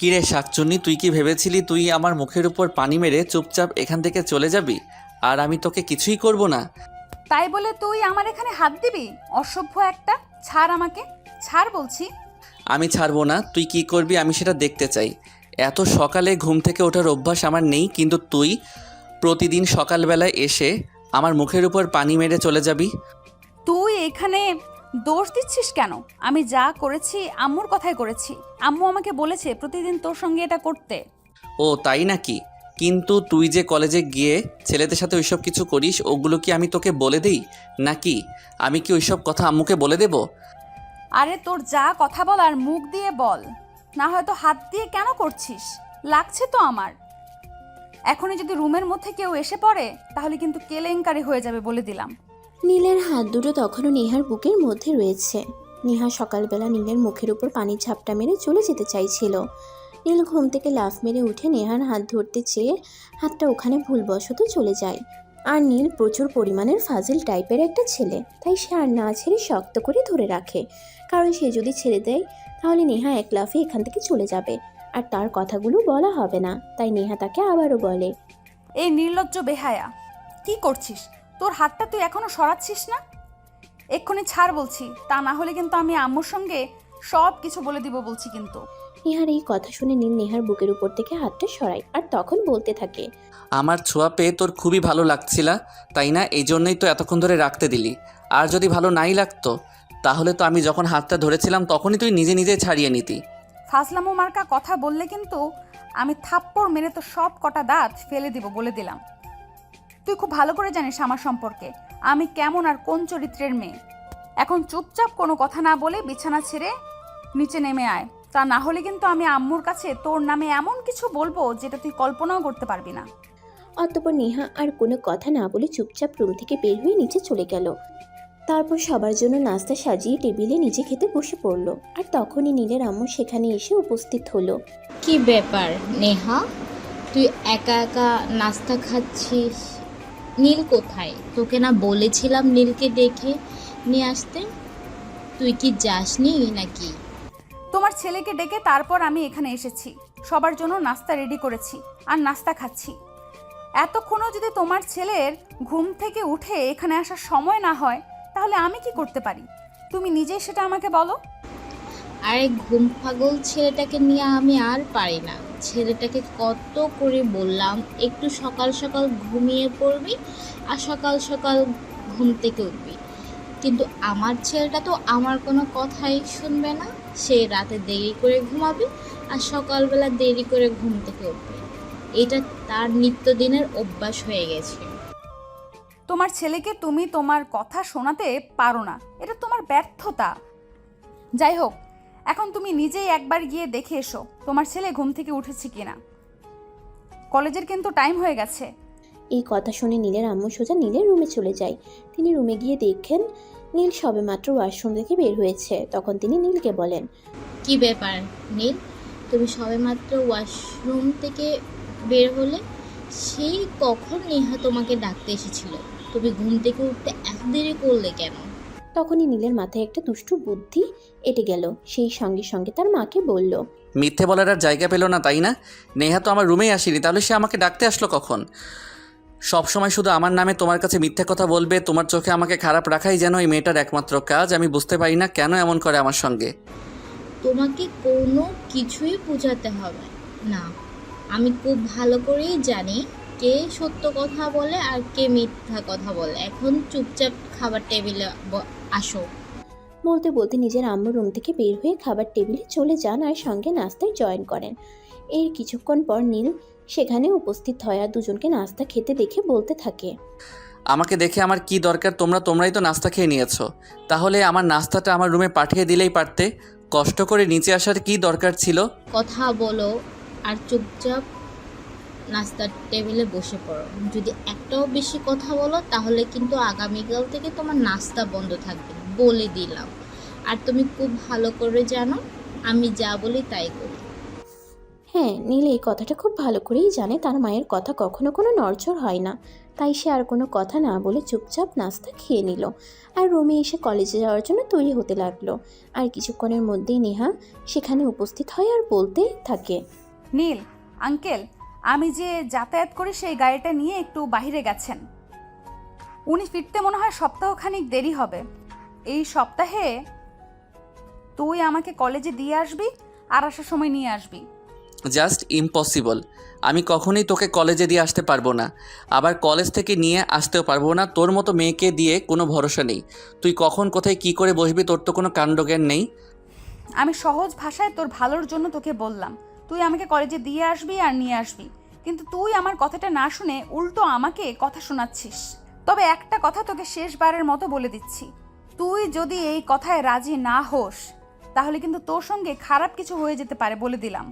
কিরে শাকচুন্নি, তুই কি ভেবেছিলি তুই আমার মুখের উপর পানি মেরে চুপচাপ এখান থেকে চলে যাবি আর আমি তোকে কিছুই করব না? তাই বলে তুই আমার এখানে হাত দিবি? অসভ্য একটা! ছাড় আমাকে, ছাড় বলছি। আমি ছাড়বো না। তুই কি করবি আমি সেটা দেখতে চাই। এত সকালে ঘুম থেকে ওঠার অভ্যাস আমার নেই, কিন্তু তুই প্রতিদিন সকালবেলায় এসে আমার মুখের উপর পানি মেরে চলে যাবি। তুই এখানে দোষ দিচ্ছিস কেন? আমি যা করেছি আম্মুর কথাই করেছি। আম্মু আমাকে বলেছে প্রতিদিন তোর সঙ্গে এটা করতে। ও তাই নাকি? কিন্তু তুই যে কলেজে গিয়ে ছেলেদের সাথে ওইসব কিছু করিস, ওগুলো কি আমি তোকে বলে দেই? নাকি আমি কি ওইসব কথা আম্মুকে বলে দেব? আরে তোর যা কথা বলার মুখ দিয়ে বল, না হয়তো হাত দিয়ে কেন করছিস? লাগছে তো আমার। এখনই যদি রুমের মধ্যে কেউ এসে পড়ে তাহলে কিন্তু কেলেঙ্কারি হয়ে যাবে বলে দিলাম। নীলের হাত দুটো তখনও নেহার বুকের মধ্যে রয়েছে। নেহা সকালবেলা নীলের মুখের উপর পানির ঝাপটা মেরে চলে যেতে চাইছিল। নীল ঘুম থেকে লাফ মেরে উঠে নেহার হাত ধরতে চেয়ে হাতটা ওখানে ভুলবশত চলে যায়। আর নীল প্রচুর পরিমাণের ফাজিল টাইপের একটা ছেলে, তাই সে আর না ছেড়ে শক্ত করে ধরে রাখে। কারণ সে যদি ছেড়ে দেয় তাহলে নেহা এক লাফে এখান থেকে চলে যাবে, আর তার কথাগুলো বলা হবে না। তাই নেহা তাকে আবারও বলে, এই নির্লজ্জ বেহায়া, কি করছিস? তোর হাতটা তুই এখনো সরাচ্ছিস না? এক্ষুনি ছাড় বলছি, তা না হলে কিন্তু আমি আম্মুর সঙ্গে সব কিছু বলে দিব বলছি কিন্তু। নেহার এই কথা শুনে নীল নেহার বুকের উপর থেকে হাতটা সরায় আর তখন বলতে থাকে, আমার ছোঁয়া পেয়ে তোর খুবই ভালো লাগছিল, তাই না? এই জন্যই তো এতক্ষণ ধরে রাখতে দিলি। আর যদি ভালো নাই লাগতো তাহলে তো আমি যখন হাতটা ধরেছিলাম তখনই তুই নিজে নিজে ছাড়িয়ে নিতি। ফাজলামো মার্কা কথা বললে কিন্তু আমি থাপ্পড় মেরে তো সব কটা দাঁত ফেলে দিব বলে দিলাম। তুই খুব ভালো করে জানিস আমার সম্পর্কে আমি কেমন আর কোন চরিত্রের মেয়ে। এখন চুপচাপ কোনো কথা না বলে বিছানা ছেড়ে নিচে নেমে আয়, তা না হলে কিন্তু আমি আম্মুর কাছে তোর নামে এমন কিছু বলবো যেটা তুই কল্পনাও করতে পারবি না। অতঃপর নেহা আর কোনো কথা না বলে চুপচাপ রুম থেকে বের হয়ে নিচে চলে গেল। তারপর সবার জন্য নাস্তা সাজিয়ে টেবিলে নিচে খেতে বসে পড়ল। আর তখনই নীলের আম্মু সেখানে এসে উপস্থিত হলো। কি ব্যাপার নেহা, তুই একা একা নাস্তা খাচ্ছিস? নীল কোথায়? তোকে না বলেছিলাম নীলকে ডেকে নিয়ে আসতে? তুই কি যাসনি নাকি? তোমার ছেলেকে ডেকে তারপর আমি এখানে এসেছি, সবার জন্য নাস্তা রেডি করেছি আর নাস্তা খাচ্ছি। এতক্ষণও যদি তোমার ছেলের ঘুম থেকে উঠে এখানে আসার সময় না হয় তাহলে আমি কি করতে পারি? তুমি নিজেই সেটা আমাকে বলো। আরে ঘুম পাগল ছেলেটাকে নিয়ে আমি আর পারি না। ছেলেটাকে কত করে বললাম একটু সকাল সকাল ঘুমিয়ে পড়বি আর সকাল সকাল ঘুম থেকে উঠবি, কিন্তু আমার ছেলেটা তো আমার কোনো কথাই শুনবে না। সে রাতে দেরি করে ঘুমাবে আর সকালবেলা দেরি করে ঘুম থেকে উঠবে। এটা তার নিত্যদিনের অভ্যাস হয়ে গেছে। তোমার ছেলেকে তুমি তোমার কথা শোনাতে পারো না, এটা তোমার ব্যর্থতা। যাই হোক, এখন তুমি নিজেই একবার গিয়ে দেখে এসো তোমার ছেলে ঘুম থেকে উঠেছে কিনা। কলেজের কিন্তু টাইম হয়ে গেছে। এই কথা শুনে নীলের আম্মু সোজা নীলের রুমে চলে যায়। তিনি রুমে গিয়ে দেখেন নীল সবেমাত্র ওয়াশরুম থেকে বের হয়েছে। তখন তিনি নীলকে বলেন, কি ব্যাপার নীল, তুমি সবেমাত্র ওয়াশরুম থেকে বের হলে? সেই কখন নেহা তোমাকে ডাকতে এসেছিল? তুমি ঘুম থেকে উঠতে এত দেরি করলে কেন? তখনই নীলের মাথায় একটা দুষ্টু বুদ্ধি এঁটে গেল। সেই সঙ্গে সঙ্গে তার মাকে বলল, মিথ্যে বলার আর জায়গা পেল না, তাই না? নেহা তো আমার রুমেই আসেনি, তাহলে সে আমাকে ডাকতে আসলো কখন? সব সময় শুধু আমার নামে তোমার কাছে মিথ্যে কথা বলবে, তোমার চোখে আমাকে খারাপ রাখাই যেন এই মেয়েটার একমাত্র কাজ। আমি বুঝতে পারি না কেন এমন করে আমার সঙ্গে। তোমাকে কোনো কিছুই বোঝাতে হবে না। আমি খুব ভালো করেই জানি কে সত্য কথা বলে আর কে মিথ্যা কথা বলে। এখন চুপচাপ খাবার টেবিলে আসো। বলতে বলতে নিজের আম্মুর রুম থেকে বের হয়ে খাবার টেবিলে চলে যান আর সঙ্গে নাস্তায় জয়েন করেন। এর কিছুক্ষণ পর নীল সেখানে উপস্থিত হয় আর দুজনকে নাস্তা খেতে দেখে বলতে থাকে, আমাকে দেখে আমার কি দরকার? তোমরাই তো নাস্তা খেয়ে নিয়েছো, তাহলে আমার নাস্তাটা আমার রুমে পাঠিয়ে দিলেই পারতে। কষ্ট করে নিচে আসার কি দরকার ছিল? কথা বলো আর চুপচাপ নাস্তার টেবিলে বসে পড়ো। যদি একটাও বেশি কথা বলো তাহলে কিন্তু আগামীকাল থেকে তোমার নাস্তা বন্ধ থাকবে বলে দিলাম। আর তুমি খুব ভালো করে জানো আমি যা বলি তাই করি। হ্যাঁ, নীল এই কথাটা খুব ভালো করেই জানে তার মায়ের কথা কখনো কোনো নড়চড় হয় না। তাই সে আর কোনো কথা না বলে চুপচাপ নাস্তা খেয়ে নিল আর রুমে এসে কলেজে যাওয়ার জন্য তৈরি হতে লাগলো। আর কিছুক্ষণের মধ্যেই নেহা সেখানে উপস্থিত হয় আর বলতে থাকে, নীল আঙ্কেল, আমি যে যাতায়াত করি সেই গাড়িটা নিয়ে একটু বাইরে গেছেন। উনি ফিরতে মনে হয় সপ্তাহখানিক দেরি হবে। এই সপ্তাহে তুই আমাকে কলেজে দিয়ে আসবি আর আসার সময় নিয়ে আসবি। Just impossible. আমি কখনোই তোকে কলেজে দিয়ে আসতে পারবো না, আবার কলেজ থেকে নিয়ে আসতেও পারবো না। তোর মতো মেয়েকে দিয়ে কোনো ভরসা নেই। তুই কখন কোথায় কি করে বসবি তোর তো কোনো কাণ্ডজ্ঞান নেই। আমি সহজ ভাষায় তোর ভালোর জন্য তোকে বললাম তুই আমাকে কলেজে দিয়ে আসবি আর নিয়ে আসবি, কিন্তু তুই আমার কথাটা না শুনে উল্টো আমাকে কথা শোনাচ্ছিস। তবে একটা কথা তোকে শেষবারের মতো বলে দিচ্ছি, তুই যদি এই কথায় রাজি না হোস তাহলে কিন্তু তোর সঙ্গে খারাপ কিছু হয়ে যেতে পারে বলে দিলাম।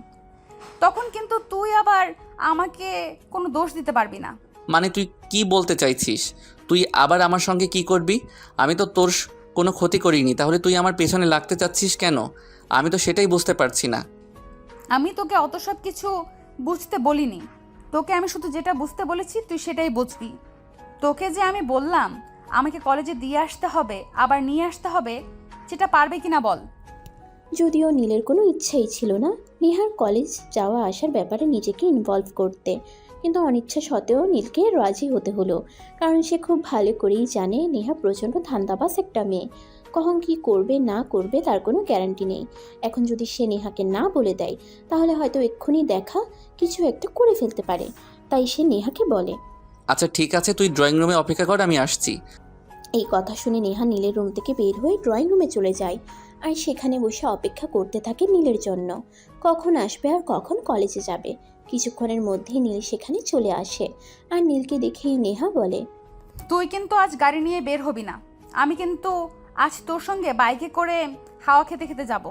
তখন কিন্তু তুই আবার আমাকে কোনো দোষ দিতে পারবি না। মানে তুই কি বলতে চাইছিস? তুই আবার আমার সঙ্গে কি করবি? আমি তো তোর কোনো ক্ষতি করিনি, তাহলে তুই আমার পেছনে লাগতে চাচ্ছিস কেন? আমি তো সেটাই বুঝতে পারছি না। আমি তোকে অত সব কিছু বুঝতে বলিনি, তোকে আমি শুধু যেটা বুঝতে বলেছি তুই সেটাই বুঝবি। তোকে যে আমি বললাম আমাকে কলেজে দিয়ে আসতে হবে আবার নিয়ে আসতে হবে, সেটা পারবে কিনা বল। যদিও নীলের কোনো ইচ্ছাই ছিল না নেহার কলেজ যাওয়া আসার ব্যাপারে নিজেকে ইনভলভ করতে, কিন্তু অনিচ্ছা সত্ত্বেও নীলকে রাজি হতে হলো, কারণ সে খুব ভালো করেই জানে নেহা প্রচণ্ড ধান্দাবাজ একটা মেয়ে। কখন কি করবে না করবে তার কোনো গ্যারান্টি নেই। এখন যদি সে নেহাকে না বলে দেয় তাহলে হয়তো এক্ষুনি দেখা কিছু একটা করে ফেলতে পারে। তাই সে নেহাকে বলে, আচ্ছা ঠিক আছে, তুই ড্রয়িং রুমে অপেক্ষা কর, আমি আসছি। এই কথা শুনে নেহা নীলের রুম থেকে বের হয়ে ড্রয়িং রুমে চলে যায় আর সেখানে বসে অপেক্ষা করতে থাকে নীলের জন্য, কখন আসবে আর কখন কলেজে যাবে। কিছুক্ষণের মধ্যেই নীল সেখানে চলে আসে আর নীলকে দেখেই নেহা বলে, তুই কিন্তু আজ গাড়ি নিয়ে বের হবি না, আমি কিন্তু আজ তোর সঙ্গে বাইকে করে হাওয়া খেতে খেতে যাব।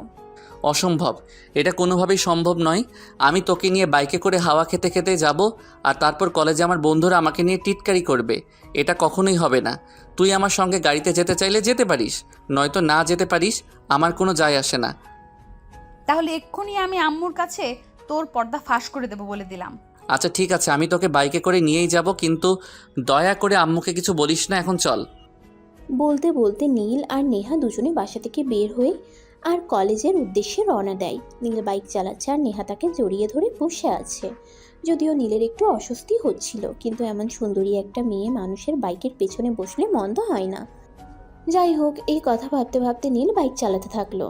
অসম্ভব, এটা কোনোভাবেই সম্ভব নয়। আমি তোকে নিয়ে বাইকে করে হাওয়া খেতে খেতে যাব আর তারপর কলেজে আমার বন্ধুরা আমাকে নিয়ে টিটকারি করবে। এটা কখনোই হবে না। তুই আমার সঙ্গে গাড়িতে যেতে চাইলে যেতে পারিস, নয়তো না যেতে পারিস, আমার কোনো যায় আসে না। তাহলে এক্ষুনি আমি আম্মুর কাছে তোর পর্দা ফাঁস করে দেবো বলে দিলাম। আচ্ছা ঠিক আছে, আমি তোকে বাইকে করে নিয়েই যাব, কিন্তু দয়া করে আম্মুকে কিছু বলিস না, এখন চল। বলতে বলতে নীল আর নেহা দুজনে বাসা থেকে বের হয়ে আর কলেজের উদ্দেশ্যে রওনা দেয়। নীল বাইক চালাচ্ছে আর নেহা তাকে জড়িয়ে ধরে বসে আছে। যদিও নীলের একটু অস্বস্তি হচ্ছিল, কিন্তু এমন সুন্দরী একটা মেয়ে মানুষের বাইকের পেছনে বসলে মন্দ হয় না। যাই হোক, এই কথা ভাবতে ভাবতে নীল বাইক চালাতে থাকলো।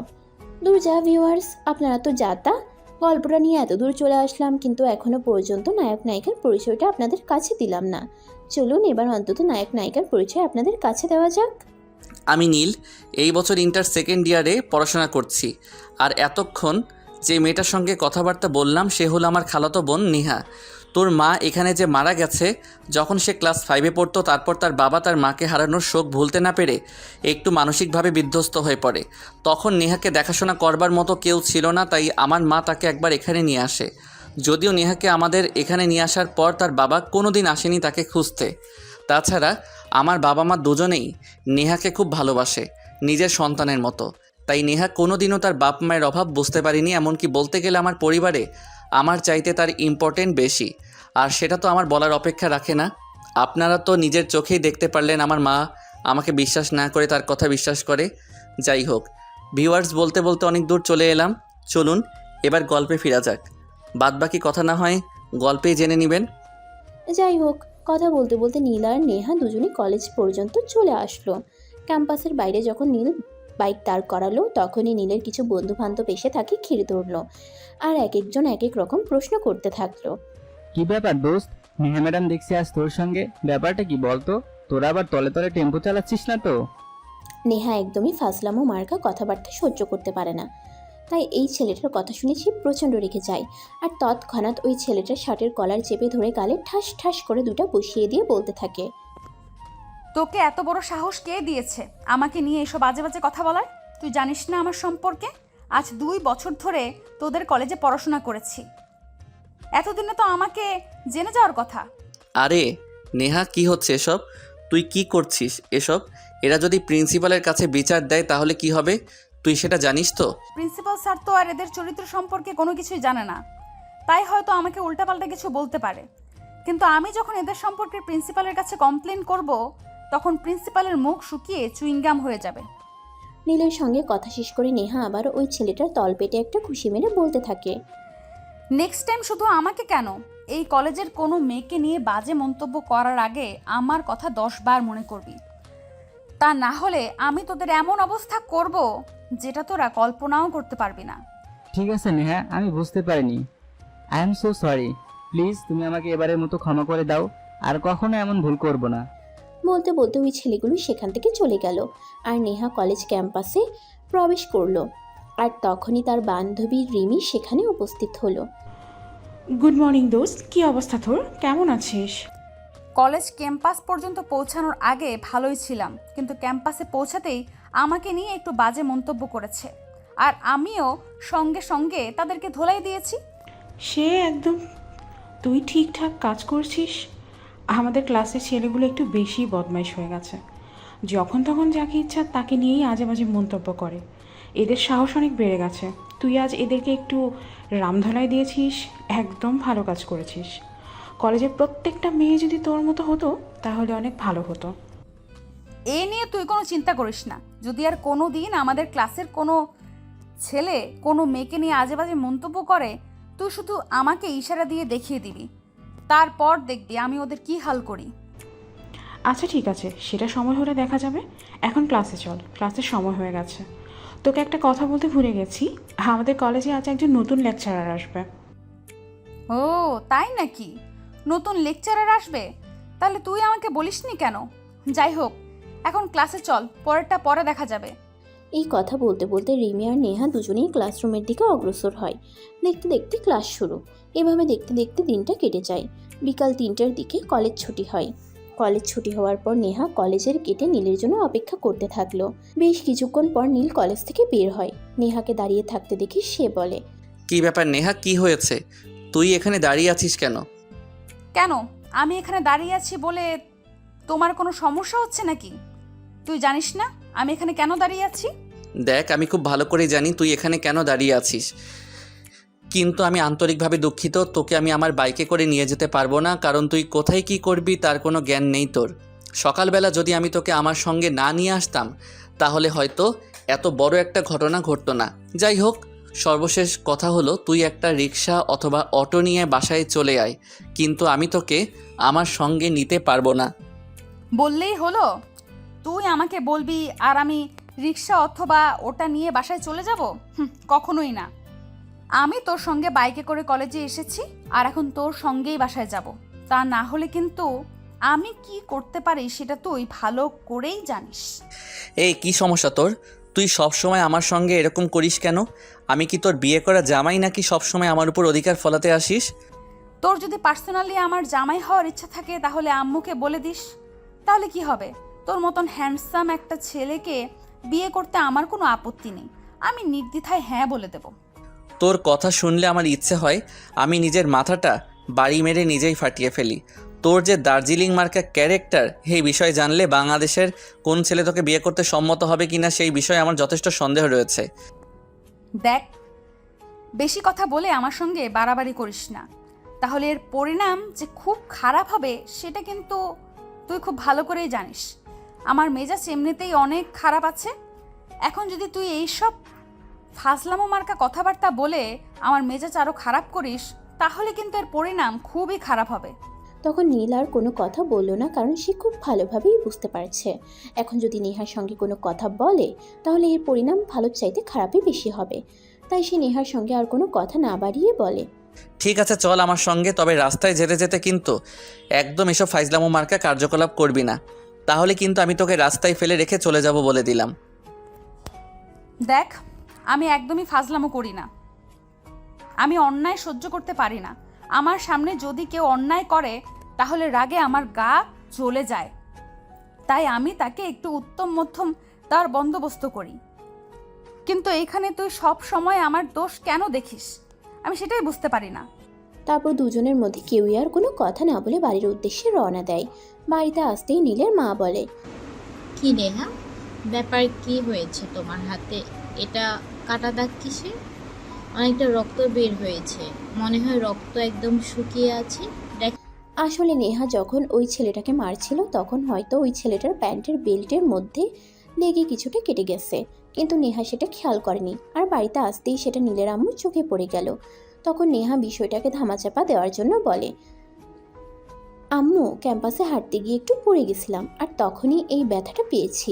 দূর যা ভিউয়ার্স, আপনারা তো যাতা গল্পটা নিয়ে এত দূর চলে আসলাম, কিন্তু এখনো পর্যন্ত নায়ক নায়িকার পরিচয়টা আপনাদের কাছে দিলাম না। চলুন এবার অন্তত নায়ক নায়িকার পরিচয় আপনাদের কাছে দেওয়া যাক। আমি নীল, এই বছর ইন্টার সেকেন্ড ইয়ারে পড়াশোনা করছি। আর এতক্ষণ যে মেয়েটার সঙ্গে কথাবার্তা বললাম সে হলো আমার খালাতো বোন নেহা। তোর মা এখানে যে মারা গেছে, যখন সে ক্লাস 5-এ পড়তো, তারপর তার বাবা তার মাকে হারানোর শোক ভুলতে না পেরে একটু মানসিকভাবে বিধ্বস্ত হয়ে পড়ে। তখন নেহাকে দেখাশোনা করবার মতো কেউ ছিল না, তাই আমার মা তাকে একবার এখানে নিয়ে আসে। যদিও নেহাকে আমাদের এখানে নিয়ে আসার পর তার বাবা কোনো দিন আসেনি তাকে খুঁজতে। তাছাড়া আমার বাবা মা দুজনেই নেহাকে খুব ভালোবাসে, নিজের সন্তানের মতো। তাই নেহা কোনো দিনও তার বাপ মায়ের অভাব বুঝতে পারিনি। এমনকি বলতে গেলে আমার পরিবারে আমার চাইতে তার ইম্পর্টেন্ট বেশি, আর সেটা তো আমার বলার অপেক্ষা রাখে না। আপনারা তো নিজের চোখেই দেখতে পারলেন আমার মা আমাকে বিশ্বাস না করে তার কথা বিশ্বাস করে। যাই হোক ভিউয়ার্স, বলতে বলতে অনেক দূর চলে এলাম, চলুন এবার গল্পে ফেরা যাক। বাদবাকি কথা না হয় গল্পেই জেনে নেবেন। যাই হোক, কথা বলতে বলতে নীল আর নেহা দুজনেই কলেজ পর্যন্ত চলে আসলো। ক্যাম্পাসের বাইরে যখন নীল বাইক দাঁড় করালো তখনই নীলের কিছু বন্ধু বান্ধব এসে তাকে ঘিরে ধরলো আর এক একজন এক এক রকম প্রশ্ন করতে থাকলো। কি ব্যাপার দোস্ত, নেহা ম্যাডাম দেখছি আজ তোর সঙ্গে, ব্যাপারটা কি বলতো? তোরা আবার তলে তলে টেম্পো চালাচ্ছিস না তো? নেহা একদমই ফাজলামো মার্কা কথাবার্তা সহ্য করতে পারে না, তাই এই ছেলেটার কথা শুনে সে প্রচণ্ড রেগে যায় আর তৎক্ষণাৎ ওই ছেলেটার শার্টের কলার চেপে ধরে গালে ঠাস ঠাস করে দুটো বসিয়ে দিয়ে বলতে থাকে, তোকে এত বড় সাহস কে দিয়েছে আমাকে নিয়ে এসব বাজে বাজে কথা বলার? তুই জানিস না আমার সম্পর্কে? আজ 2 বছর ধরে তোদের কলেজে পড়াশোনা করেছি, এতদিনে তো আমাকে জেনে যাওয়ার কথা। আরে নেহা, কি হচ্ছে এসব? তুই কি করছিস এসব? এরা যদি প্রিন্সিপালের কাছে বিচার দেয় তাহলে কি হবে, তুই সেটা জানিস তো? প্রিন্সিপাল স্যার তো আর এদের চরিত্র সম্পর্কে কোনো কিছুই জানে না, তাই হয়তো আমাকে উল্টাপাল্টা কিছু বলতে পারে, কিন্তু আমি যখন এদের সম্পর্কে প্রিন্সিপালের কাছে কমপ্লেন করব, তখন প্রিন্সিপালের মুখ শুকিয়ে চুইংগাম হয়ে যাবে। নীলের সঙ্গে কথা শেষ করে নেহা আবার ওই ছেলেটার তলপেটে একটা খুশি মেরে বলতে থাকে। নেক্সট টাইম শুধু আমাকে কেন, এই কলেজের কোনো মেয়েকে নিয়ে বাজে মন্তব্য করার আগে আমার কথা 10 বার মনে করবি। তা না হলে আমি তোদের এমন অবস্থা করব যেটা তোরা কল্পনাও করতে পারবি না। ঠিক আছে নেহা, আমি বুঝতে পারিনি। I am so sorry. Please তুমি আমাকে এবারের মতো ক্ষমা করে দাও, আর কখনো এমন ভুল করব না। বলতে বলতে ওই ছেলেগুলো সেখান থেকে চলে গেল আর নেহা কলেজ ক্যাম্পাসে প্রবেশ করলো। আর তখনই তার বান্ধবী রিমি সেখানে উপস্থিত হলো। গুড মর্নিং দোস্ত, কি অবস্থা তোর? কেমন আছিস? কলেজ ক্যাম্পাস পর্যন্ত পৌঁছানোর আগে ভালোই ছিলাম, কিন্তু ক্যাম্পাসে পৌঁছাতেই আমাকে নিয়ে একটু বাজে মন্তব্য করেছে, আর আমিও সঙ্গে সঙ্গে তাদেরকে ধোলাই দিয়েছি। সে একদম, তুই ঠিকঠাক কাজ করছিস? আমাদের ক্লাসের ছেলেগুলো একটু বেশি বদমাইশ হয়ে গেছে। যখন তখন যাকে ইচ্ছা তাকে নিয়েই আজে বাজে মন্তব্য করে। এদের সাহস অনেক বেড়ে গেছে। তুই আজ এদেরকে একটু রামধলাই দিয়েছিস, একদম ভালো কাজ করেছিস। কলেজের প্রত্যেকটা মেয়ে যদি তোর মতো হতো তাহলে অনেক ভালো হতো। এ নিয়ে তুই কোনো চিন্তা করিস না। যদি আর কোনো দিন আমাদের ক্লাসের কোনো ছেলে কোনো মেয়েকে নিয়ে আজে বাজে মন্তব্য করে, তুই শুধু আমাকে ইশারা দিয়ে দেখিয়ে দিবি, তারপর দেখবি আমি ওদের কি হাল করি। আচ্ছা ঠিক আছে, সেটা সময় হলে দেখা যাবে। এখন ক্লাসে চল, ক্লাসের সময় হয়ে গেছে। তোকে একটা কথা বলতে ভুলে গেছি, আমাদের কলেজে আজ একজন নতুন লেকচারার আসবে। ও তাই নাকি? নতুন লেকচারার আসবে? তাহলে তুই আমাকে বলিসনি কেন? যাই হোক, এখন ক্লাসে চল, পরেরটা পরে দেখা যাবে। এই কথা বলতে বলতে রিমি আর নেহা দুজনেই ক্লাসরুমের দিকে অগ্রসর হয়। দেখতে দেখতে ক্লাস শুরু। এভাবে দেখতে দেখতে দিনটা কেটে যায়। বিকাল 3টার দিকে কলেজ ছুটি হয়। কলেজ ছুটি হওয়ার পর নেহা কলেজের গেটে নীলের জন্য অপেক্ষা করতে থাকলো। বেশ কিছুক্ষণ পর নীল কলেজ থেকে বের হয়। নেহাকে দাঁড়িয়ে থাকতে দেখে সে বলে, কি ব্যাপার নেহা, কি হয়েছে? তুই এখানে দাঁড়িয়ে আছিস কেন? কেন আমি এখানে দাঁড়িয়ে আছি বলে তোমার কোনো সমস্যা হচ্ছে নাকি? তুই জানিস না আমি এখানে কেন দাঁড়িয়ে আছি? দেখ, আমি খুব ভালো করে জানি তুই এখানে কেন দাঁড়িয়ে আছিস, কিন্তু আমি আন্তরিকভাবে দুঃখিত। তোকে আমি আমার বাইকে করে নিয়ে যেতে পারবো না, কারণ তুই কোথায় কি করবি তার কোনো জ্ঞান নেই তোর। সকালবেলা যদি আমি তোকে আমার সঙ্গে না নিয়ে আসতাম তাহলে হয়তো এত বড় একটা ঘটনা ঘটতো না। যাই হোক, সর্বশেষ কথা হলো তুই একটা রিক্সা অথবা অটো নিয়ে বাসায় চলে আয়, কিন্তু আমি তোকে আমার সঙ্গে নিতে পারবো না। বললেই হলো? তুই আমাকে বলবি আর আমি রিক্সা অথবা ওটা নিয়ে বাসায় চলে যাব? কখনোই না। আমি তোর সঙ্গে বাইকে করে কলেজে এসেছি, আর এখন তোর সঙ্গেই বাসায় যাব। তা না হলে কিন্তু আমি কি করতে পারি সেটা তুই ভালো করেই জানিস। এই কি সমস্যা তোর? তুই সব সময় আমার সঙ্গে এরকম করিস কেন? আমি কি তোর বিয়ে করা জামাই নাকি সব সময় আমার উপর অধিকার ফলাতে আসিস? তোর যদি পার্সোনালি আমার জামাই হওয়ার ইচ্ছা থাকে তাহলে আম্মুকে বলে দিস, তাহলে কি হবে? তোর মতন হ্যান্ডসাম একটা ছেলেকে বিয়ে করতে আমার কোনো আপত্তি নেই। আমি নির্দ্বিধায় হ্যাঁ বলে দেব। তোর কথা শুনলে আমার ইচ্ছে হয় আমি নিজের মাথাটা বাড়ি মেরে নিজেই ফাটিয়ে ফেলি। তোর যে দার্জিলিং মার্কা ক্যারেক্টার, এই বিষয়ে জানলে বাংলাদেশের কোন ছেলে তোকে বিয়ে করতে সম্মত হবে কিনা সেই বিষয়ে আমার যথেষ্ট সন্দেহ রয়েছে। দেখ, বেশি কথা বলে আমার সঙ্গে বাড়াবাড়ি করিস না, তাহলে এর পরিণাম যে খুব খারাপ হবে সেটা কিন্তু তুই খুব ভালো করেই জানিস। আমার মেজাজ এমনিতেই অনেক খারাপ আছে, এখন যদি তুই এইসব ফাজলামো মার্কা কথাবার্তা বলে আমার মেজাজ আরও খারাপ করিস তাহলে কিন্তু এর পরিণাম খুবই খারাপ হবে। তখন নীল আর কোনো কথা বলল না, কারণ সে খুব ভালোভাবেই বুঝতে পারছে এখন যদি নেহার সঙ্গে কোনো কথা বলে তাহলে এর পরিণাম ভালোর চাইতে খারাপই বেশি হবে। তাই সে নেহার সঙ্গে আর কোনো কথা না বাড়িয়ে বলে, ঠিক আছে চল আমার সঙ্গে, তবে রাস্তায় যেতে যেতে কিন্তু একদম এসব ফাইজলামো মার্কা কার্যকলাপ করবি না, তাহলে কিন্তু আমি তোকে রাস্তায় ফেলে রেখে চলে যাব বলে দিলাম। দেখ, আমি একদমই ফাজলামো করি না। আমি অন্যায় সহ্য করতে পারি না। আমার সামনে যদি কেউ অন্যায় করে তাহলে রাগে আমার গা জ্বলে যায়, তাই আমি তাকে একটু উত্তম মধ্যম তার বন্দোবস্ত করি। কিন্তু এইখানে তুই সব সময় আমার দোষ কেন দেখিস আমি সেটাই বুঝতে পারি না। তারপর দুজনের মধ্যে কেউই আর কোনো কথা না বলে বাড়ির উদ্দেশ্যে রওনা দেয়। বাড়িতে আসতেই নীলের মা বলে, কি নেহা, ব্যাপার কি হয়েছে তোমার হাতে? এটা কাটা দাগ কিসে? অনেকটা রক্ত বের হয়েছে, মনে হয় রক্ত একদম শুকিয়ে আছে। দেখ। আসলে নেহা যখন ওই ছেলেটাকে মারছিল তখন হয়তো ওই ছেলেটার প্যান্টের বেল্টের মধ্যে লেগে কিছুটা কেটে গেছে, কিন্তু নেহা সেটা খেয়াল করেনি। আর বাড়িতে আসতেই সেটা নীলের আম্মুর চোখে পড়ে গেল। তখন নেহা বিষয়টাকে ধামাচাপা দেওয়ার জন্য বলে, আম্মু, ক্যাম্পাসে হাঁটতে গিয়ে একটু পড়ে গেছিলাম আর তখনই এই ব্যথাটা পেয়েছি।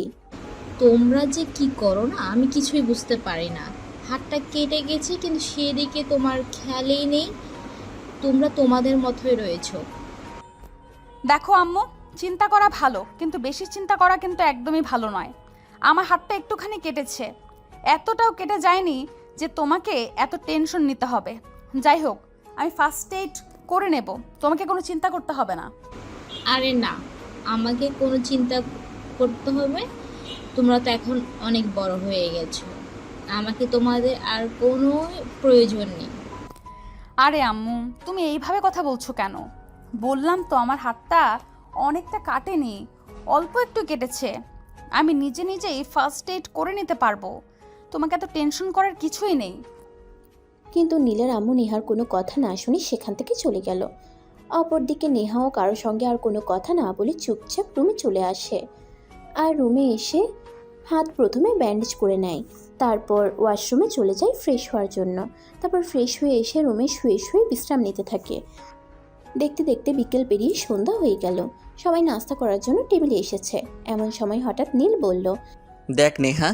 তোমরা যে কি করো না, আমি কিছুই বুঝতে পারি না। হাতটা কেটে গেছে কিন্তু সেদিকে তোমার খেয়ালই নেই। তোমরা তোমাদের মতোই রয়েছো। দেখো আম্মু, চিন্তা করা ভালো, কিন্তু বেশি চিন্তা করা কিন্তু একদমই ভালো নয়। আমার হাতটা একটুখানি কেটেছে, এতটাও কেটে যায়নি যে তোমাকে এত টেনশন নিতে হবে। যাই হোক, আমি ফার্স্ট এইড করে নেব, তোমাকে কোনো চিন্তা করতে হবে না। আরে না, আমাকে কোনো চিন্তা করতে হবে? তোমরা তো এখন অনেক বড় হয়ে গেছো, আমাকে তোমাদের আর কোনো প্রয়োজন নেই। আরে আম্মু, তুমি এইভাবে কথা বলছো কেন? বললাম তো আমার হাতটা অনেকটা কাটেনি, অল্প একটু কেটেছে। আমি নিজে নিজেই ফার্স্ট এইড করে নিতে পারবো, তোমাকে এত টেনশন করার কিছুই নেই। কিন্তু নীলের আম্মু নেহার কোনো কথা না শুনে সেখান থেকে চলে গেল। অপরদিকে নেহাও কারোর সঙ্গে আর কোনো কথা না বলে চুপচাপ রুমে চলে আসে। আর রুমে এসে হাত প্রথমে ব্যান্ডেজ করে নেয়, তারপর ওয়াশরুমে চলে যায় ফ্রেশ হওয়ার জন্য। তারপর ফ্রেশ হয়ে এসে রুমে শুয়ে শুয়ে বিশ্রাম নিতে থাকে। দেখতে দেখতে বিকেল পেরিয়ে সন্ধ্যা হয়ে গেল। সবাই নাস্তা করার জন্য টেবিলে এসেছে। এমন সময় হঠাৎ নীল বলল, দেখ নেহা,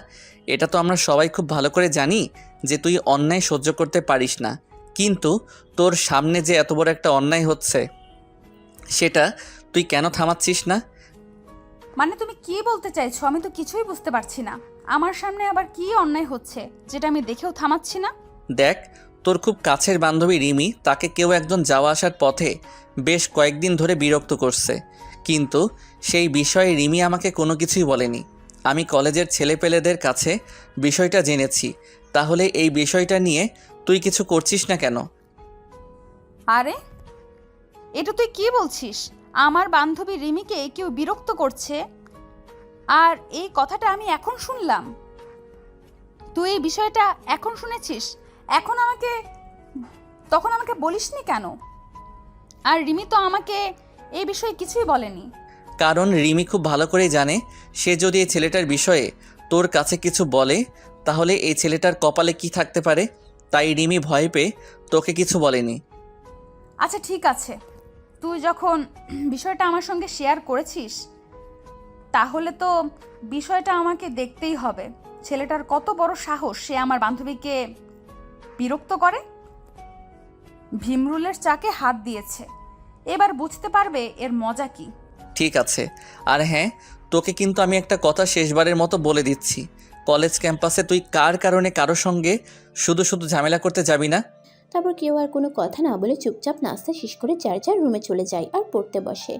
এটা তো আমরা সবাই খুব ভালো করে জানি যে তুই অন্যায় সহ্য করতে পারিস না, কিন্তু তোর সামনে যে এত বড় একটা অন্যায় হচ্ছে সেটা তুই কেন থামাচ্ছিস না? মানে তুমি কি বলতে চাইছো? আমি তো কিছুই বুঝতে পারছি না। আমার সামনে আবার কি অন্যায় হচ্ছে যেটা আমি দেখেও থামাচ্ছি না? দেখ, তোর খুব কাছের বান্ধবী রিমি, তাকে কেউ একজন যাওয়া আসার পথে বেশ কয়েকদিন ধরে বিরক্ত করছে, কিন্তু সেই বিষয়ে রিমি আমাকে কোনো কিছুই বলেনি। আমি কলেজের ছেলেপেলেদের কাছে বিষয়টা জেনেছি। তাহলে এই বিষয়টা নিয়ে তুই কিছু করছিস না কেন? আরে, এটা তুই কি বলছিস? আমার বান্ধবী রিমিকে কেউ বিরক্ত করছে, আর এই কথাটা আমি এখন শুনলাম? তুই এই বিষয়টা এখন শুনেছিস? তখন আমাকে বলিসনি কেন? আর রিমি তো আমাকে এই বিষয়ে কিছুই বলেনি। কারণ রিমি খুব ভালো করেই জানে, সে যদি এই ছেলেটার বিষয়ে তোর কাছে কিছু বলে তাহলে এই ছেলেটার কপালে কি থাকতে পারে, তাই রিমি ভয় পেয়ে তোকে কিছু বলেনি। আচ্ছা ঠিক আছে, তুই যখন বিষয়টা আমার সঙ্গে শেয়ার করেছিস তাহলে তো বিষয়টা আমাকে দেখতেই হবে। ছেলেটার কত বড় সাহস, সে আমার বান্ধবীকে বিরক্ত করে। ভীমরুলের চাকে হাত দিয়েছে, এবার বুঝতে পারবে এর মজা কি। ঠিক আছে, আর হ্যাঁ, তোকে কিন্তু আমি একটা কথা শেষবারের মতো বলে দিচ্ছি, কলেজ ক্যাম্পাসে তুই কার কারণে কারোর সঙ্গে শুধু শুধু ঝামেলা করতে যাবি না। তারপর কেউ আর কোনো কথা না বলে চুপচাপ নাস্তা শেষ করে যার যার রুমে চলে যায় আর পড়তে বসে।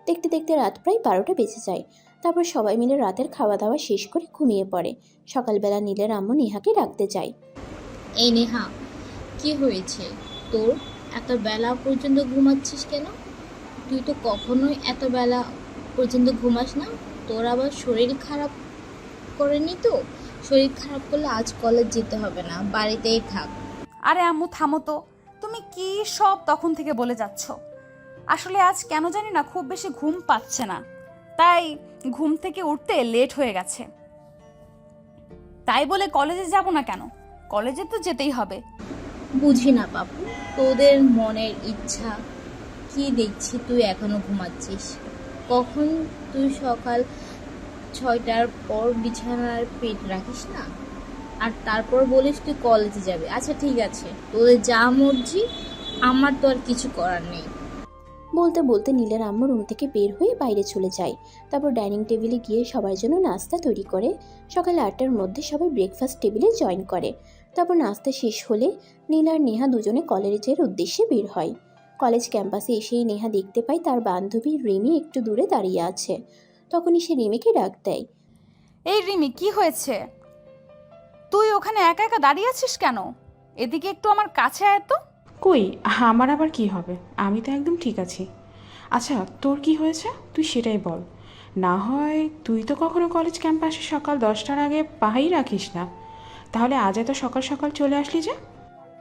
দেখতে দেখতে রাত প্রায় 12টা বেজে যায়। তারপর সবাই মিলে রাতের খাওয়া দাওয়া শেষ করে ঘুমিয়ে পড়ে। সকালবেলা নীলের আম্মু নেহাকে ডাকতে যায়। এই নেহা, কি হয়েছে তোর? এত বেলা পর্যন্ত ঘুমাচ্ছিস কেন? তুই তো কখনোই এত বেলা পর্যন্ত ঘুমাস না। তোর আবার শরীর খারাপ করেনি তো? শরীর খারাপ করলে আজ কলেজ যেতে হবে না, বাড়িতেই থাক। আরে আম্মু থামো তো, তুমি কি সব তখন থেকে বলে যাচ্ছ? আসলে আজ কেন জানি না খুব বেশি ঘুম পাচ্ছে না, তাই ঘুম থেকে উঠতে লেট হয়ে গেছে। তাই বলে কলেজে যাব না কেন? কলেজে তো যেতেই হবে। বুঝি না বাপু, তোদের মনের ইচ্ছা কি দেখছি তুই এখনো ঘুমাচ্ছিস। কখন তুই সকাল 6টার পর বিছানার পেট রাখিস না, আর তারপর বলিস তুই কলেজে যাবে। আচ্ছা ঠিক আছে, তোদের যা মর্জি, আমার তো আর কিছু করার নেই। বলতে বলতে নীলের আম্মু রুম থেকে বের হয়ে বাইরে চলে যায়। তারপর ডাইনিং টেবিলে গিয়ে সবার জন্য নাস্তা তৈরি করে। সকাল 8টার মধ্যে সবাই ব্রেকফাস্ট টেবিলে জয়েন করে। তারপর নাস্তা শেষ হলে নীল আর নেহা দুজনে কলেজের উদ্দেশ্যে বের হয়। কলেজ ক্যাম্পাসে এসেই নেহা দেখতে পায় তার বান্ধবী রিমি একটু দূরে দাঁড়িয়ে আছে। তখনই সে রিমিকে ডাক দেয়। এই রিমি, কি হয়েছে? তুই ওখানে একা একা দাঁড়িয়ে আছিস কেন? এদিকে একটু আমার কাছে আয় তো। কই, আমার আবার কি হবে? আমি তো একদম ঠিক আছি। আচ্ছা, তোর কি হয়েছে তুই সেটাই বল। না হয় তুই তো কখনো কলেজ ক্যাম্পাসে সকাল 10টার আগে পাহাই রাখিস না, তাহলে আজ এত সকাল সকাল চলে আসলি যে?